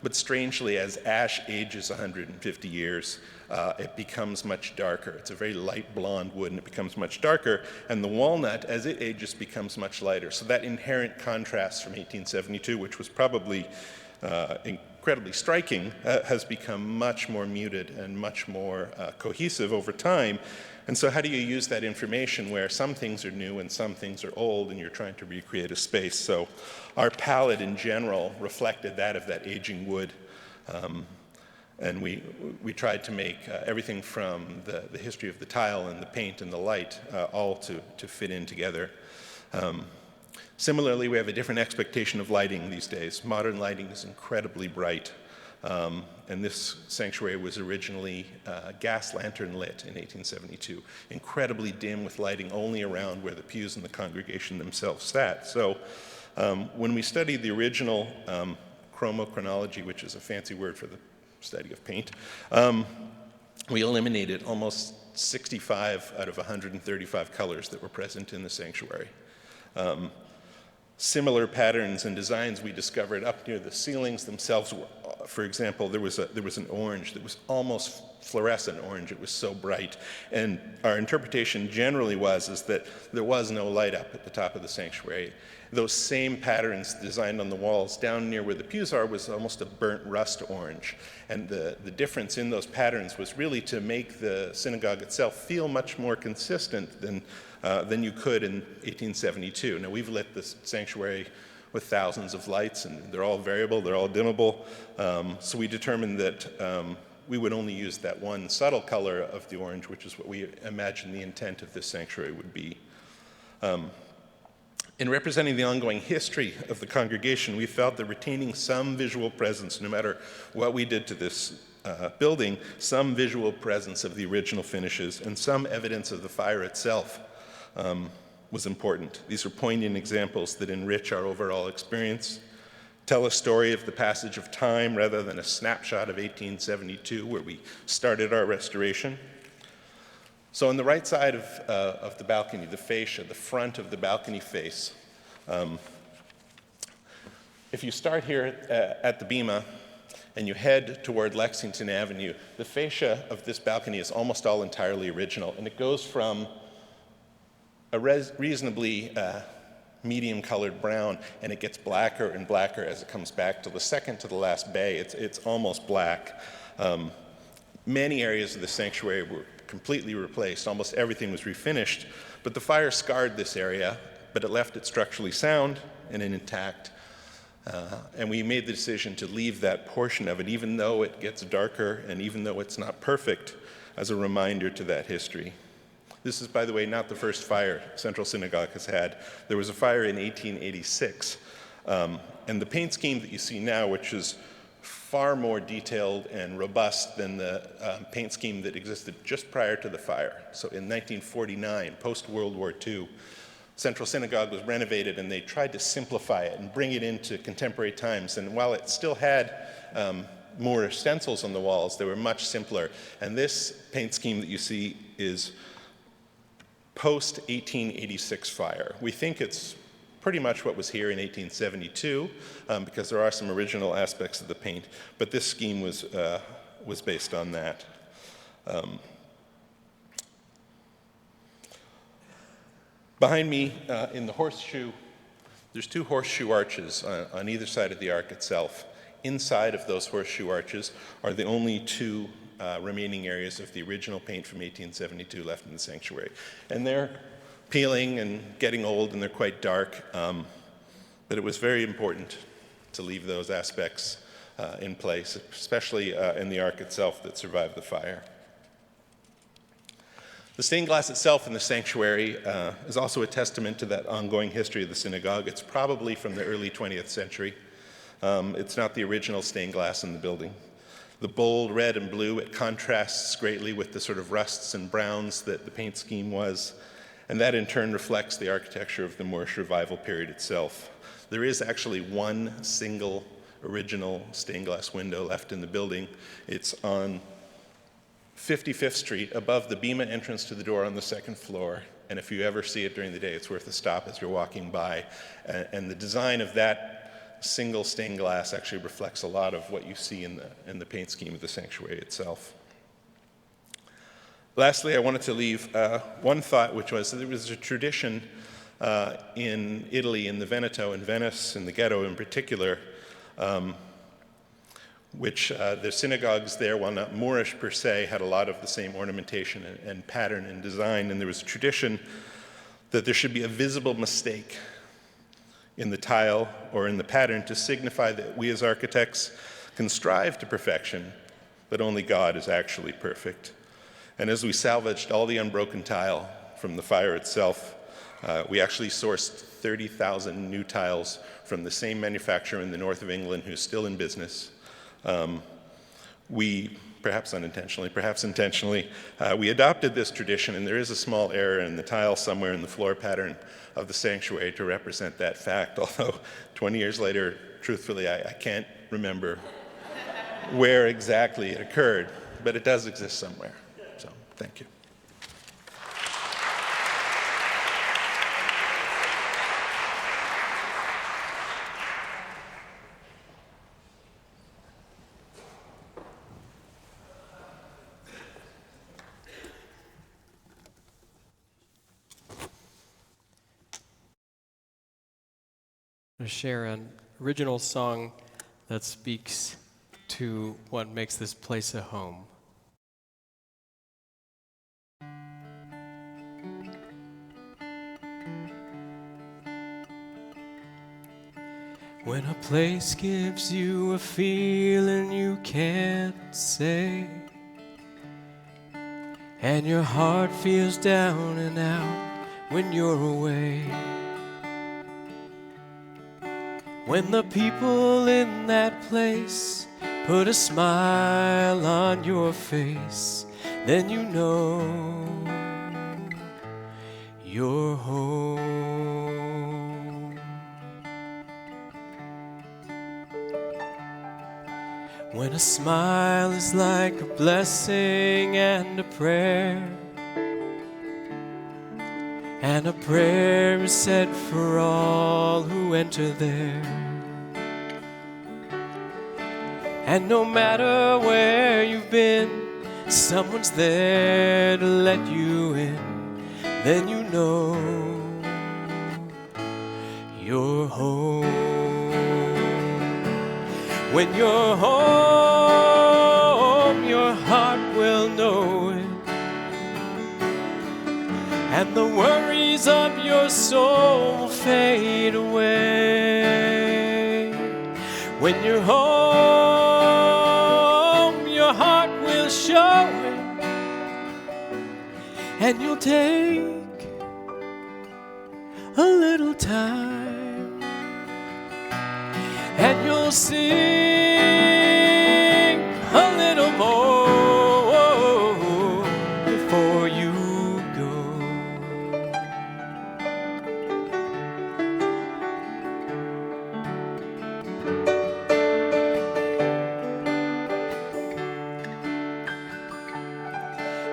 but strangely, as ash ages 150 years, it becomes much darker. It's a very light blonde wood, and it becomes much darker, and the walnut, as it ages, becomes much lighter. So that inherent contrast from 1872, which was probably incredibly striking, has become much more muted and much more cohesive over time. And so how do you use that information where some things are new and some things are old, and you're trying to recreate a space? So our palette in general reflected that of that aging wood. And we tried to make everything from the history of the tile and the paint and the light all to fit in together. Similarly, we have a different expectation of lighting these days. Modern lighting is incredibly bright. And this sanctuary was originally gas lantern lit in 1872, incredibly dim with lighting only around where the pews in the congregation themselves sat. So when we studied the original chromochronology, which is a fancy word for the study of paint, we eliminated almost 65 out of 135 colors that were present in the sanctuary. similar patterns and designs we discovered up near the ceilings themselves. For example, there was an orange that was almost fluorescent orange. It was so bright. And our interpretation generally is that there was no light up at the top of the sanctuary. Those same patterns designed on the walls down near where the pews are was almost a burnt rust orange. And the difference in those patterns was really to make the synagogue itself feel much more consistent than you could in 1872. Now, we've lit this sanctuary with thousands of lights, and they're all variable, they're all dimmable. So we determined that we would only use that one subtle color of the orange, which is what we imagine the intent of this sanctuary would be. In representing the ongoing history of the congregation, we felt that retaining some visual presence, no matter what we did to this building, some visual presence of the original finishes and some evidence of the fire itself was important. These are poignant examples that enrich our overall experience, tell a story of the passage of time rather than a snapshot of 1872 where we started our restoration. So on the right side of the balcony, the fascia, the front of the balcony face, if you start here at the bema and you head toward Lexington Avenue, the fascia of this balcony is almost all entirely original, and it goes from a reasonably medium-colored brown, and it gets blacker and blacker as it comes back to the second to the last bay. It's almost black. Many areas of the sanctuary were completely replaced. Almost everything was refinished, but the fire scarred this area, but it left it structurally sound and intact. And we made the decision to leave that portion of it, even though it gets darker and even though it's not perfect, as a reminder to that history. This is, by the way, not the first fire Central Synagogue has had. There was a fire in 1886, and the paint scheme that you see now, which is far more detailed and robust than the paint scheme that existed just prior to the fire. So in 1949, post-World War II, Central Synagogue was renovated, and they tried to simplify it and bring it into contemporary times. And while it still had more stencils on the walls, they were much simpler. And this paint scheme that you see is post-1886 fire. We think it's pretty much what was here in 1872, because there are some original aspects of the paint, but this scheme was based on that. Behind me in the horseshoe, there's two horseshoe arches on either side of the ark itself. Inside of those horseshoe arches are the only two remaining areas of the original paint from 1872 left in the sanctuary. And they're peeling and getting old, and they're quite dark, but it was very important to leave those aspects in place, especially in the ark itself that survived the fire. The stained glass itself in the sanctuary is also a testament to that ongoing history of the synagogue. It's probably from the early 20th century. It's not the original stained glass in the building. The bold red and blue, it contrasts greatly with the sort of rusts and browns that the paint scheme was, and that in turn reflects the architecture of the Moorish Revival period itself. There is actually one single original stained glass window left in the building. It's on 55th Street, above the bema entrance to the door on the second floor, and if you ever see it during the day, it's worth a stop as you're walking by. And the design of that single stained glass actually reflects a lot of what you see in the paint scheme of the sanctuary itself. Lastly, I wanted to leave one thought, which was that there was a tradition in Italy, in the Veneto, in Venice, in the ghetto in particular, which the synagogues there, while not Moorish per se, had a lot of the same ornamentation and pattern and design, and there was a tradition that there should be a visible mistake in the tile or in the pattern to signify that we as architects can strive to perfection, but only God is actually perfect. And as we salvaged all the unbroken tile from the fire itself, we actually sourced 30,000 new tiles from the same manufacturer in the north of England who's still in business. We, perhaps unintentionally, perhaps intentionally, we adopted this tradition, and there is a small error in the tile somewhere in the floor pattern of the sanctuary to represent that fact, although 20 years later, truthfully, I can't remember where exactly it occurred, but it does exist somewhere. So, thank you. to share an original song that speaks to what makes this place a home. When a place gives you a feeling you can't say, and your heart feels down and out when you're away, when the people in that place put a smile on your face, then you know you're home. When a smile is like a blessing and a prayer, and a prayer is said for all who enter there, and no matter where you've been, someone's there to let you in, then you know you're home. When you're home, your heart will know it, and the worries of your soul will fade away. When you're home, your heart will show it, and you'll take a little time, and you'll sing a little more before you go.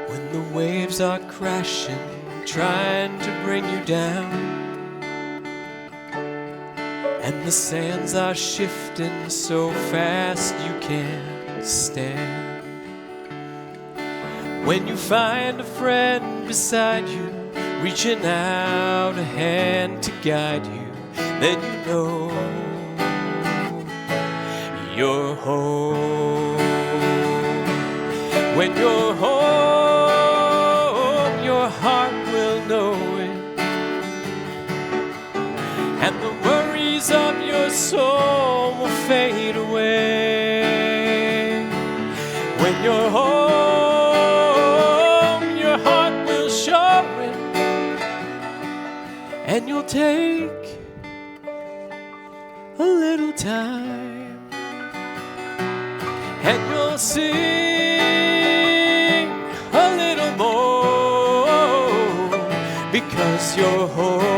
When the waves are crashing, trying to bring you down, and the sands are shifting so fast you can't stand, when you find a friend beside you, reaching out a hand to guide you, then you know you're home. When you're home, your heart will know it, and the worries of your soul will fade away. When you're home, your heart will show it, and you'll take a little time, and you'll sing a little more, because you're home.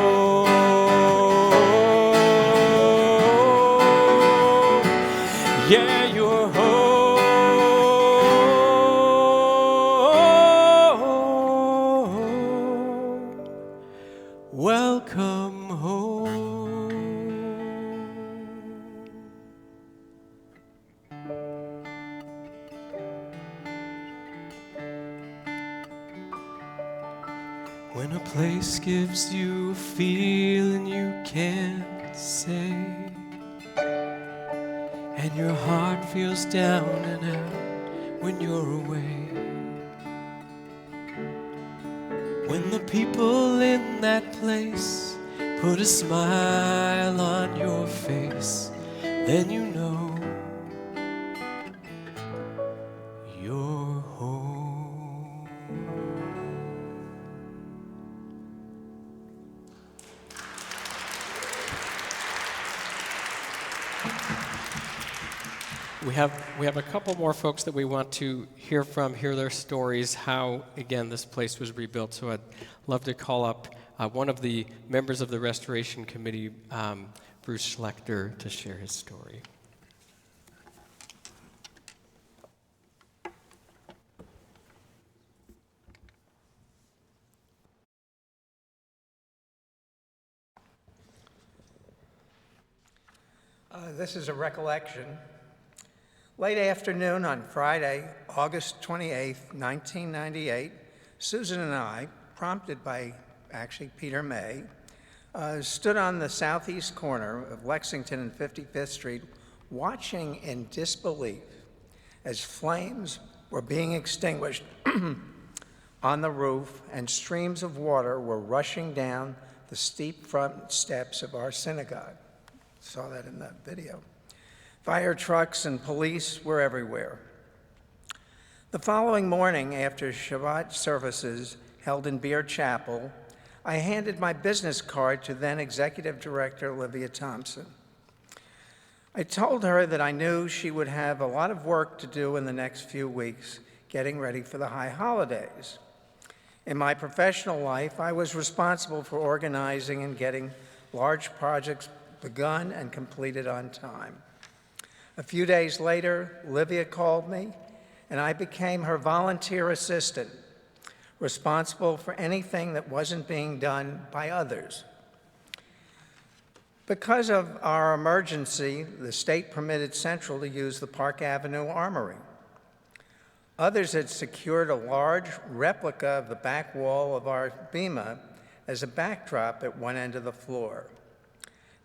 Yeah, you're home. Welcome home. When a place gives you a feeling you can't say, and your heart feels down and out when you're away, when the people in that place put a smile on your face, then you know you're home. We have a couple more folks that we want to hear from, hear their stories, how, again, this place was rebuilt. So I'd love to call up one of the members of the Restoration Committee, Bruce Schlechter, to share his story. This is a recollection. Late afternoon on Friday, August 28, 1998, Susan and I, prompted by actually Peter May, stood on the southeast corner of Lexington and 55th Street, watching in disbelief as flames were being extinguished on the roof and streams of water were rushing down the steep front steps of our synagogue. Saw that in that video. Fire trucks and police were everywhere. The following morning, after Shabbat services held in Beer Chapel, I handed my business card to then Executive Director Olivia Thompson. I told her that I knew she would have a lot of work to do in the next few weeks getting ready for the high holidays. In my professional life, I was responsible for organizing and getting large projects begun and completed on time. A few days later, Olivia called me, and I became her volunteer assistant, responsible for anything that wasn't being done by others. Because of our emergency, the state permitted Central to use the Park Avenue Armory. Others had secured a large replica of the back wall of our bima as a backdrop at one end of the floor.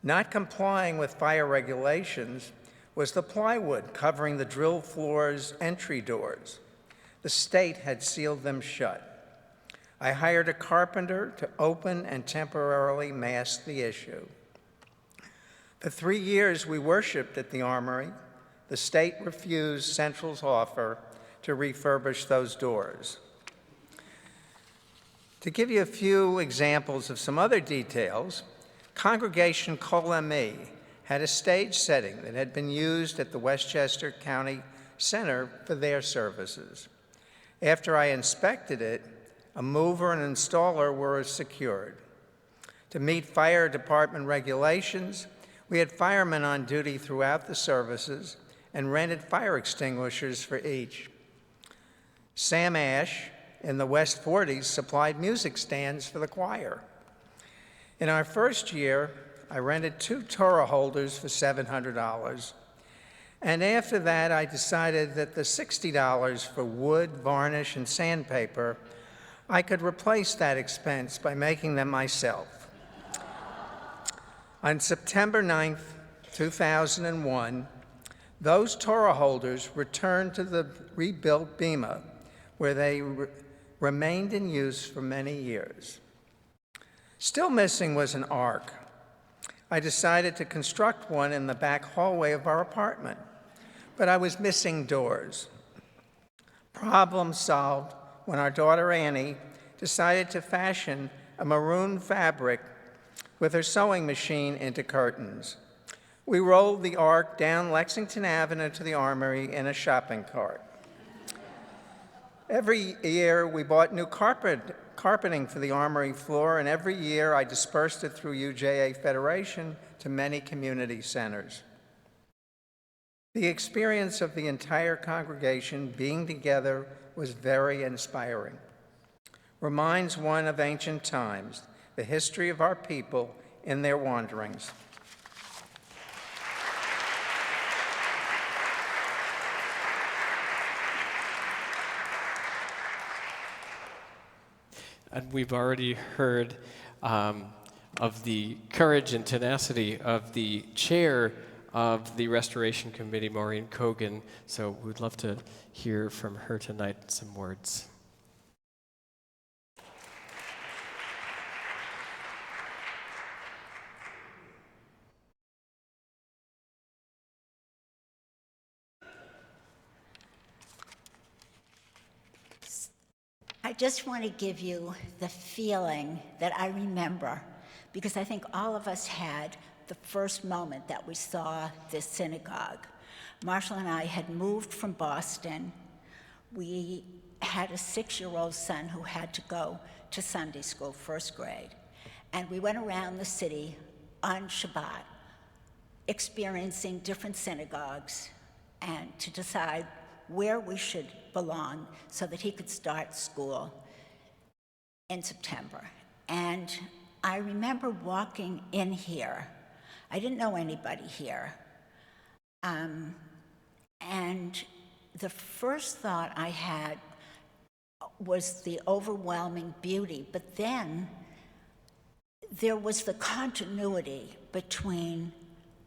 Not complying with fire regulations was the plywood covering the drill floor's entry doors. The state had sealed them shut. I hired a carpenter to open and temporarily mask the issue. For 3 years, we worshiped at the Armory. The state refused Central's offer to refurbish those doors. To give you a few examples of some other details, Congregation Kol Ami had a stage setting that had been used at the Westchester County Center for their services. After I inspected it, a mover and installer were secured. To meet fire department regulations, we had firemen on duty throughout the services and rented fire extinguishers for each. Sam Ash in the West 40s supplied music stands for the choir. In our first year, I rented 2 Torah holders for $700. And after that, I decided that the $60 for wood, varnish, and sandpaper, I could replace that expense by making them myself. On September 9th, 2001, those Torah holders returned to the rebuilt bima, where they remained in use for many years. Still missing was an ark. I decided to construct one in the back hallway of our apartment, but I was missing doors. Problem solved when our daughter Annie decided to fashion a maroon fabric with her sewing machine into curtains. We rolled the ark down Lexington Avenue to the Armory in a shopping cart. Every year, we bought new carpeting for the Armory floor, and every year I dispersed it through UJA Federation to many community centers. The experience of the entire congregation being together was very inspiring. Reminds one of ancient times, the history of our people in their wanderings. And we've already heard of the courage and tenacity of the chair of the Restoration Committee, Maureen Cogan. So we'd love to hear from her tonight some words. I just want to give you the feeling that I remember, because I think all of us had the first moment that we saw this synagogue. Marshall and I had moved from Boston. We had a 6-year-old son who had to go to Sunday school, first grade. And we went around the city on Shabbat, experiencing different synagogues and to decide where we should belong so that he could start school in September. And I remember walking in here. I didn't know anybody here. And the first thought I had was the overwhelming beauty, but then there was the continuity between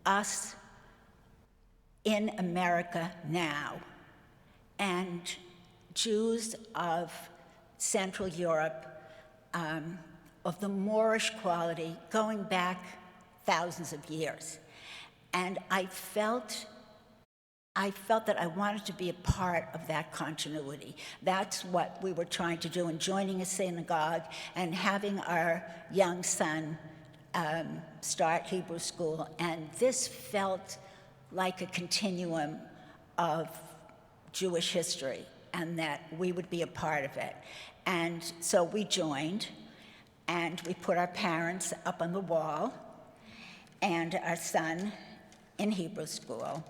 us in America now and Jews of Central Europe, of the Moorish quality going back thousands of years. And I felt that I wanted to be a part of that continuity. That's what we were trying to do in joining a synagogue and having our young son start Hebrew school. And this felt like a continuum of Jewish history, and that we would be a part of it. And so we joined, and we put our parents up on the wall and our son in Hebrew school.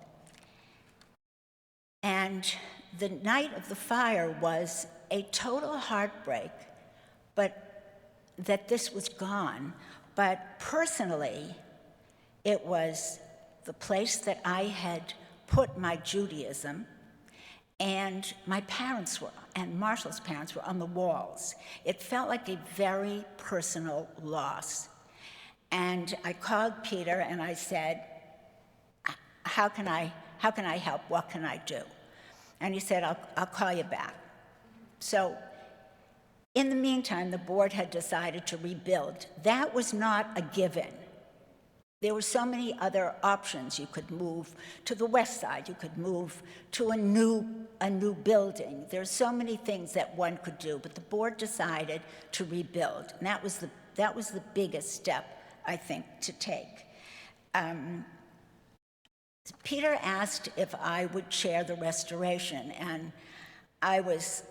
And the night of the fire was a total heartbreak, but that this was gone. But personally, it was the place that I had put my Judaism, and my parents were, and Marshall's parents were on the walls. It felt like a very personal loss. And I called Peter and I said, how can I help? What can I do? And he said, I'll call you back. So in the meantime, the board had decided to rebuild. That was not a given. There were so many other options. You could move to the west side. You could move to a new building. There are so many things that one could do, but the board decided to rebuild. And that was the biggest step, I think, to take. Peter asked if I would chair the restoration, and I was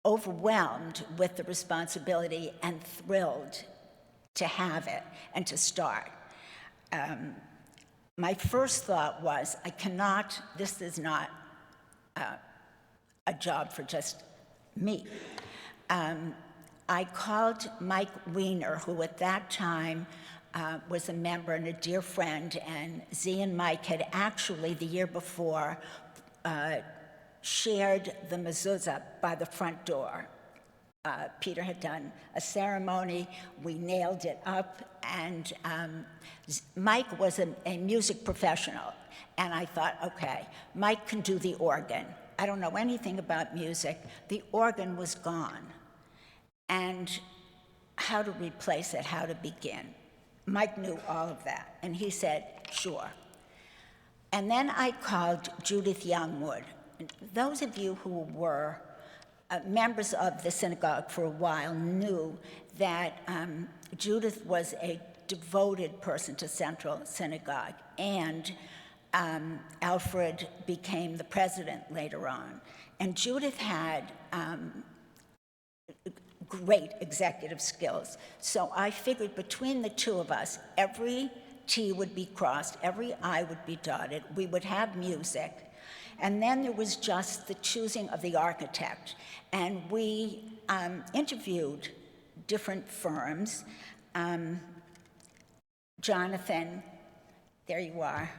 overwhelmed with the responsibility and thrilled to have it and to start. My first thought was, this is not a job for just me. I called Mike Weiner, who at that time was a member and a dear friend, and Z and Mike had actually, the year before, shared the mezuzah by the front door. Peter had done a ceremony, we nailed it up, and Mike was a music professional, and I thought, okay, Mike can do the organ. I don't know anything about music. The organ was gone, and how to replace it, how to begin. Mike knew all of that, and he said, sure. And then I called Judith Youngwood. Those of you who were members of the synagogue for a while knew that Judith was a devoted person to Central Synagogue, and Alfred became the president later on. And Judith had great executive skills. So I figured between the two of us, every T would be crossed, every I would be dotted, we would have music. And then there was just the choosing of the architect. And we interviewed different firms. Jonathan, there you are.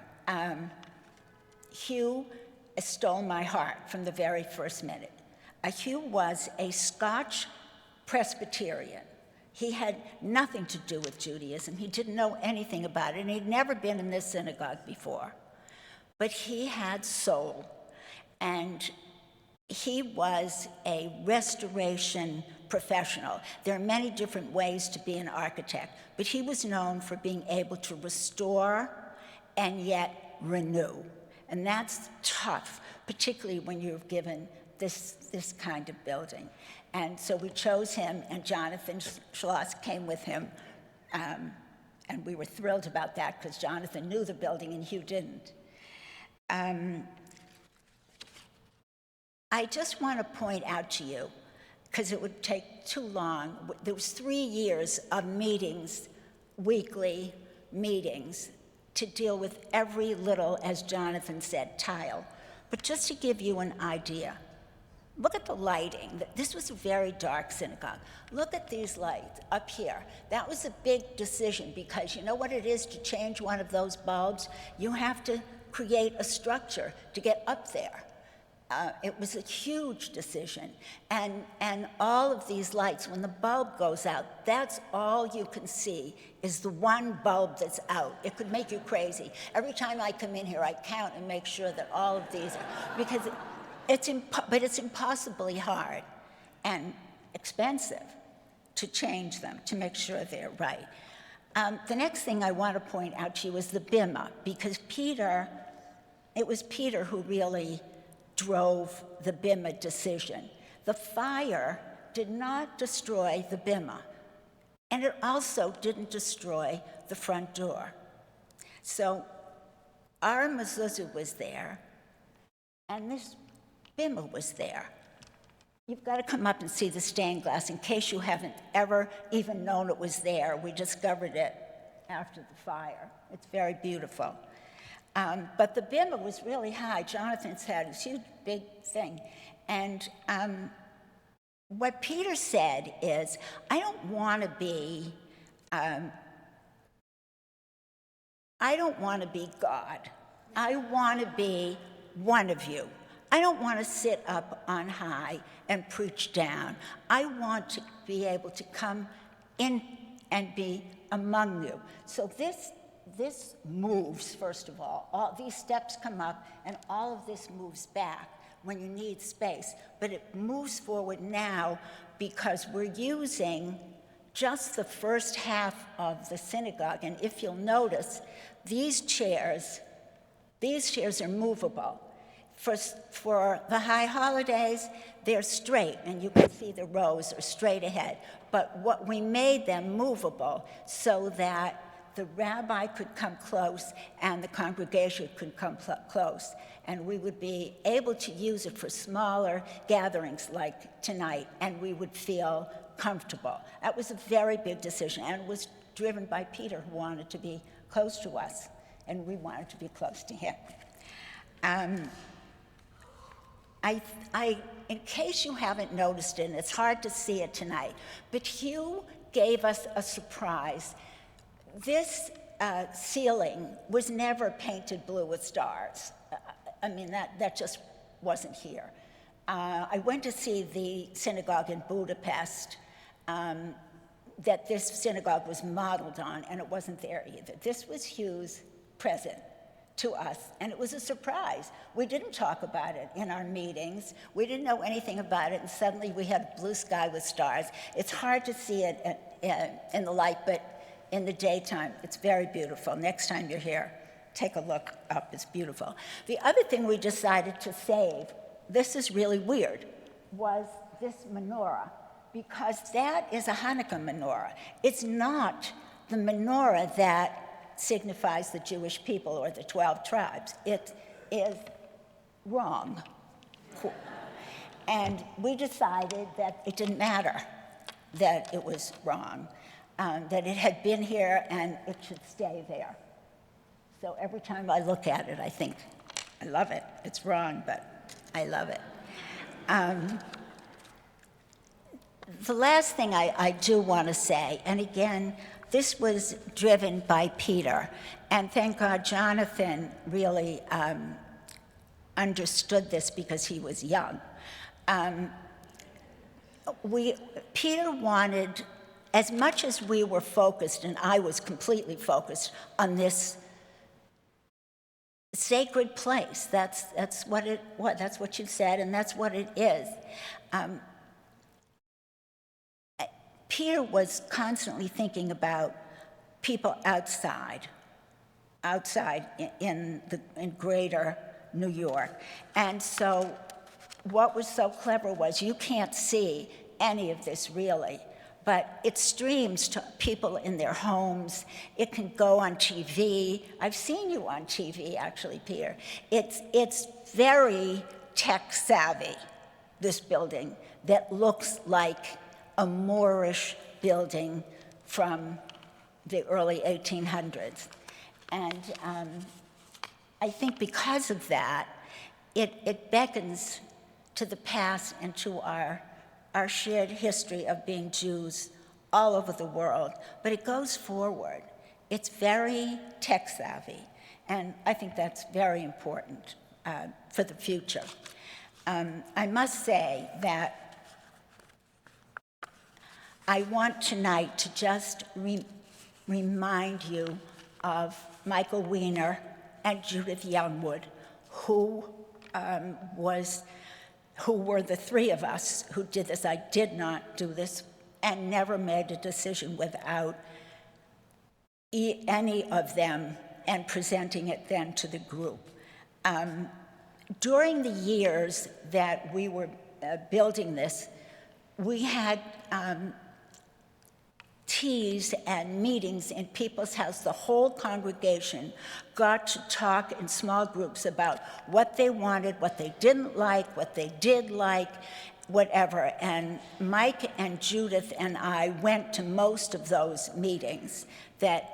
Hugh stole my heart from the very first minute. Hugh was a Scotch Presbyterian. He had nothing to do with Judaism. He didn't know anything about it, and he'd never been in this synagogue before. But he had soul, and he was a restoration professional. There are many different ways to be an architect, but he was known for being able to restore and yet renew. And that's tough, particularly when you're given this kind of building. And so we chose him, and Jonathan Schloss came with him. And we were thrilled about that because Jonathan knew the building and Hugh didn't. I just want to point out to you, because it would take too long, there was 3 years of meetings, weekly meetings, to deal with every little, as Jonathan said, tile. But just to give you an idea, look at the lighting. This was a very dark synagogue. Look at these lights up here. That was a big decision because you know what it is to change one of those bulbs? You have to create a structure to get up there. it was a huge decision. And all of these lights, when the bulb goes out, that's all you can see is the one bulb that's out. It could make you crazy. Every time I come in here, I count and make sure that all of these are, because but it's impossibly hard and expensive to change them, to make sure they're right. The next thing I want to point out to you is the bimah, because it was Peter who really drove the bimah decision. The fire did not destroy the bimah, and it also didn't destroy the front door. So our mezuzah was there, and this bimah was there. You've got to come up and see the stained glass in case you haven't ever even known it was there. We discovered it after the fire. It's very beautiful. But the bimah was really high. Jonathan's had this huge, big thing. And what Peter said is, I don't want to be God. I want to be one of you. I don't want to sit up on high and preach down. I want to be able to come in and be among you. So this moves, first of all. These steps come up, and all of this moves back when you need space. But it moves forward now because we're using just the first half of the synagogue. And if you'll notice, these chairs are movable. For the high holidays, they're straight, and you can see the rows are straight ahead. But what we made them movable so that the rabbi could come close and the congregation could come close. And we would be able to use it for smaller gatherings like tonight, and we would feel comfortable. That was a very big decision, and it was driven by Peter, who wanted to be close to us, and we wanted to be close to him. In case you haven't noticed it, and it's hard to see it tonight, but Hugh gave us a surprise. This ceiling was never painted blue with stars. I mean, that just wasn't here. I went to see the synagogue in Budapest that this synagogue was modeled on, and it wasn't there either. This was Hugh's present to us, and it was a surprise. We didn't talk about it in our meetings. We didn't know anything about it, and suddenly we had a blue sky with stars. It's hard to see it in the light, but in the daytime, it's very beautiful. Next time you're here, take a look up. It's beautiful. The other thing we decided to save, this is really weird, was this menorah, because that is a Hanukkah menorah. It's not the menorah that signifies the Jewish people or the 12 tribes. It is wrong. And we decided that it didn't matter that it was wrong, that it had been here and it should stay there. So every time I look at it, I think, I love it. It's wrong, but I love it. The last thing I do want to say, and again, this was driven by Peter, and thank God Jonathan really understood this because he was young. Peter wanted, as much as we were focused, and I was completely focused on this sacred place. That's what you said, and that's what it is. Peter was constantly thinking about people outside in greater New York. And so what was so clever was you can't see any of this really, but it streams to people in their homes. It can go on TV. I've seen you on TV, actually, Peter. It's very tech savvy, this building, that looks like a Moorish building from the early 1800s. And I think because of that, it beckons to the past and to our shared history of being Jews all over the world, but it goes forward. It's very tech savvy, and I think that's very important for the future. I must say that I want tonight to just remind you of Michael Weiner and Judith Youngwood, who were the three of us who did this. I did not do this and never made a decision without any of them and presenting it then to the group. During the years that we were building this, we had teas and meetings in people's house. The whole congregation got to talk in small groups about what they wanted, what they didn't like, what they did like, whatever. And Mike and Judith and I went to most of those meetings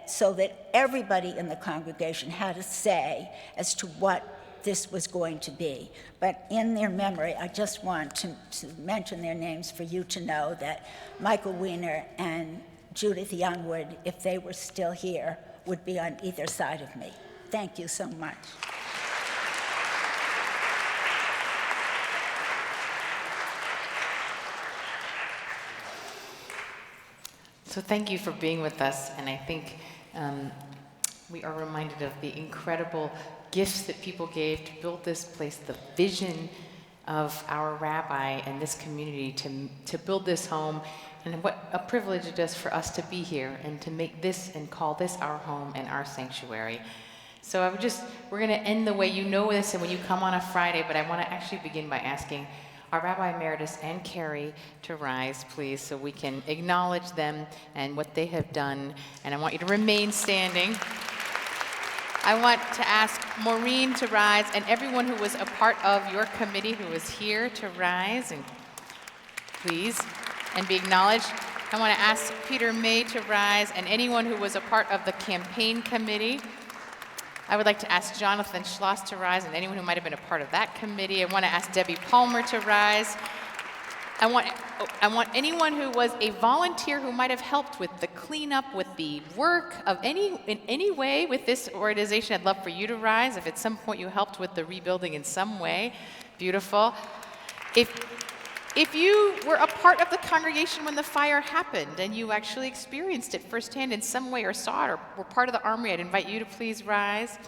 so that everybody in the congregation had a say as to what this was going to be. But in their memory, I just want to mention their names for you to know that Michael Weiner and Judith Youngwood, if they were still here, would be on either side of me. Thank you so much. So thank you for being with us, and I think we are reminded of the incredible gifts that people gave to build this place, the vision of our rabbi and this community to build this home, and what a privilege it is for us to be here and to make this and call this our home and our sanctuary. So we're going to end the way you know this and when you come on a Friday, but I want to actually begin by asking our Rabbi Emeritus and Carrie to rise, please, so we can acknowledge them and what they have done. And I want you to remain standing. I want to ask Maureen to rise and everyone who was a part of your committee who is here to rise, and please, and be acknowledged. I want to ask Peter May to rise and anyone who was a part of the campaign committee. I would like to ask Jonathan Schloss to rise and anyone who might have been a part of that committee. I want to ask Debbie Palmer to rise. I want anyone who was a volunteer who might have helped with the cleanup, with the work in any way with this organization. I'd love for you to rise. If at some point you helped with the rebuilding in some way, beautiful. If you were a part of the congregation when the fire happened and you actually experienced it firsthand in some way or saw it or were part of the armory, I'd invite you to please rise.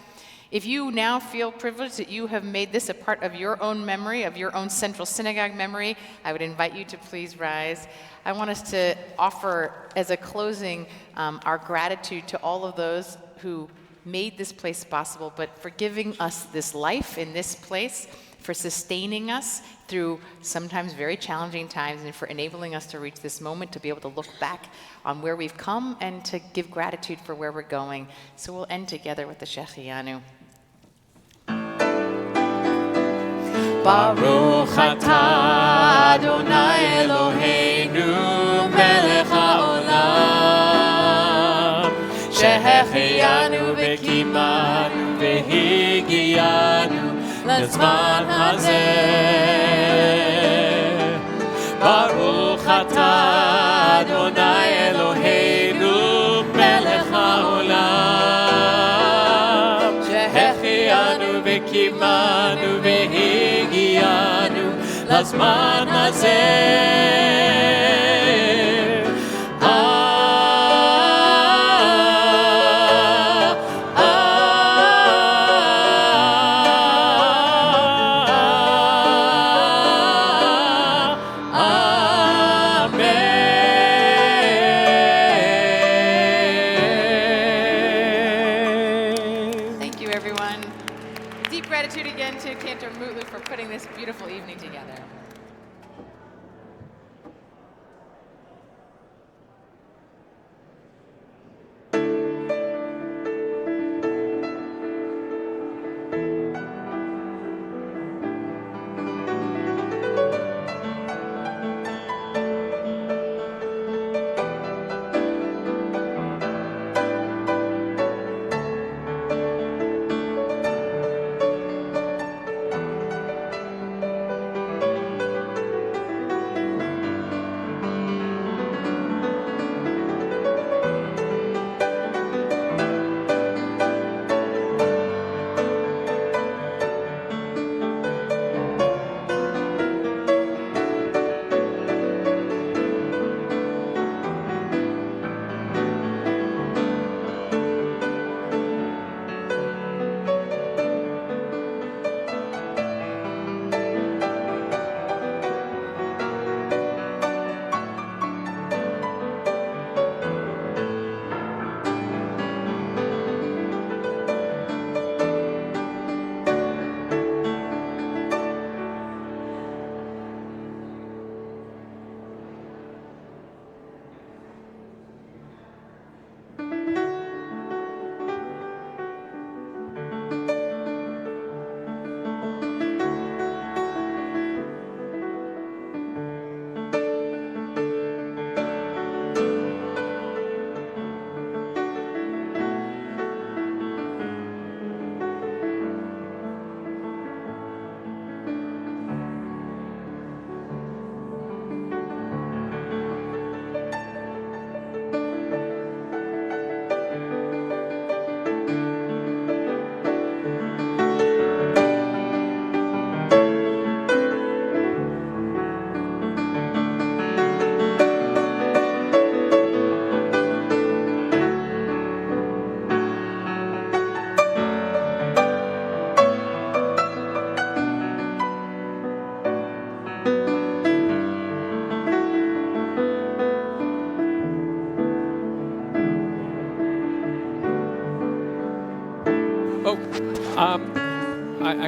If you now feel privileged that you have made this a part of your own memory, of your own Central Synagogue memory, I would invite you to please rise. I want us to offer as a closing our gratitude to all of those who made this place possible, but for giving us this life in this place, for sustaining us through sometimes very challenging times, and for enabling us to reach this moment to be able to look back on where we've come and to give gratitude for where we're going. So we'll end together with the Shechianu. Baruch atah Adonai Eloheinu melech haolam שהחיינו וקיימנו והגיענו לזמן הזה. ברוך אתה אדוני אלוהינו מלך העולם שהחיינו וקיימנו והגיענו לזמן הזה. For putting this beautiful evening together.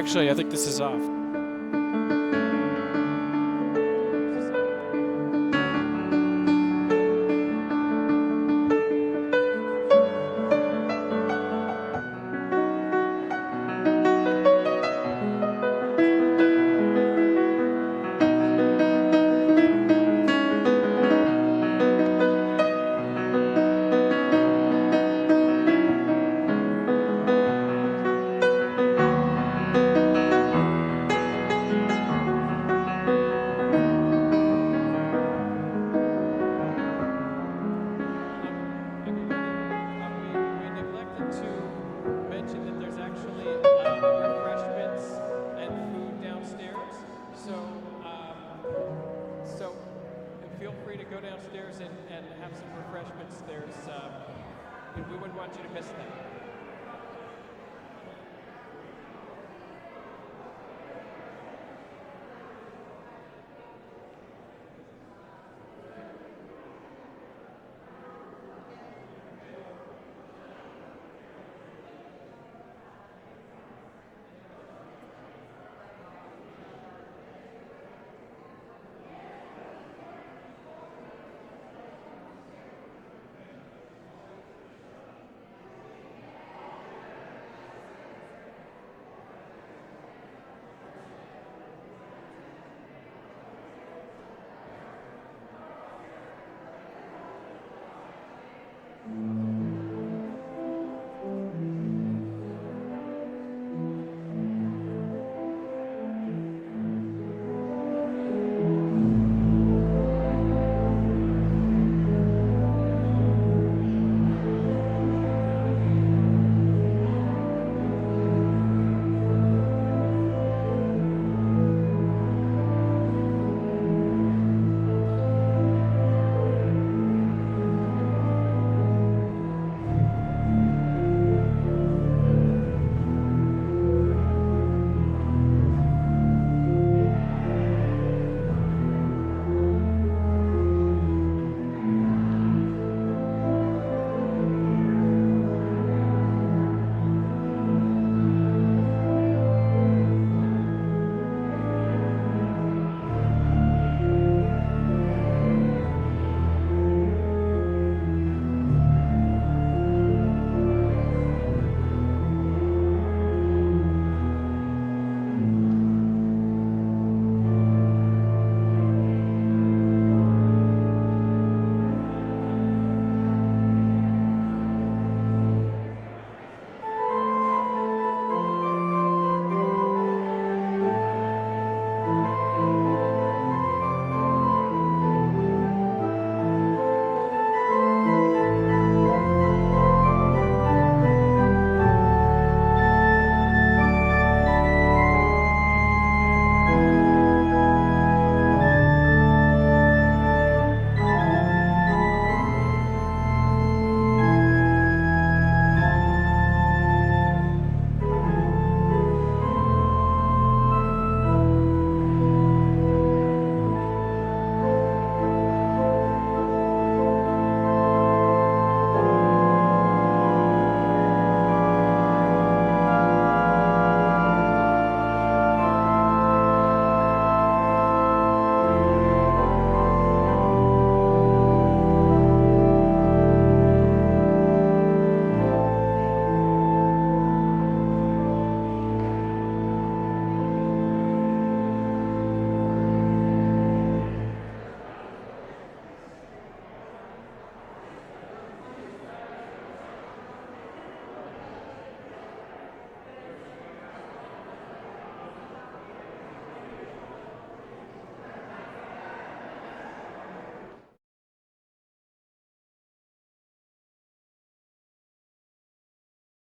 Actually, I think this is off. We neglected to mention that there's actually refreshments and food downstairs. So feel free to go downstairs and have some refreshments. We wouldn't want you to miss that.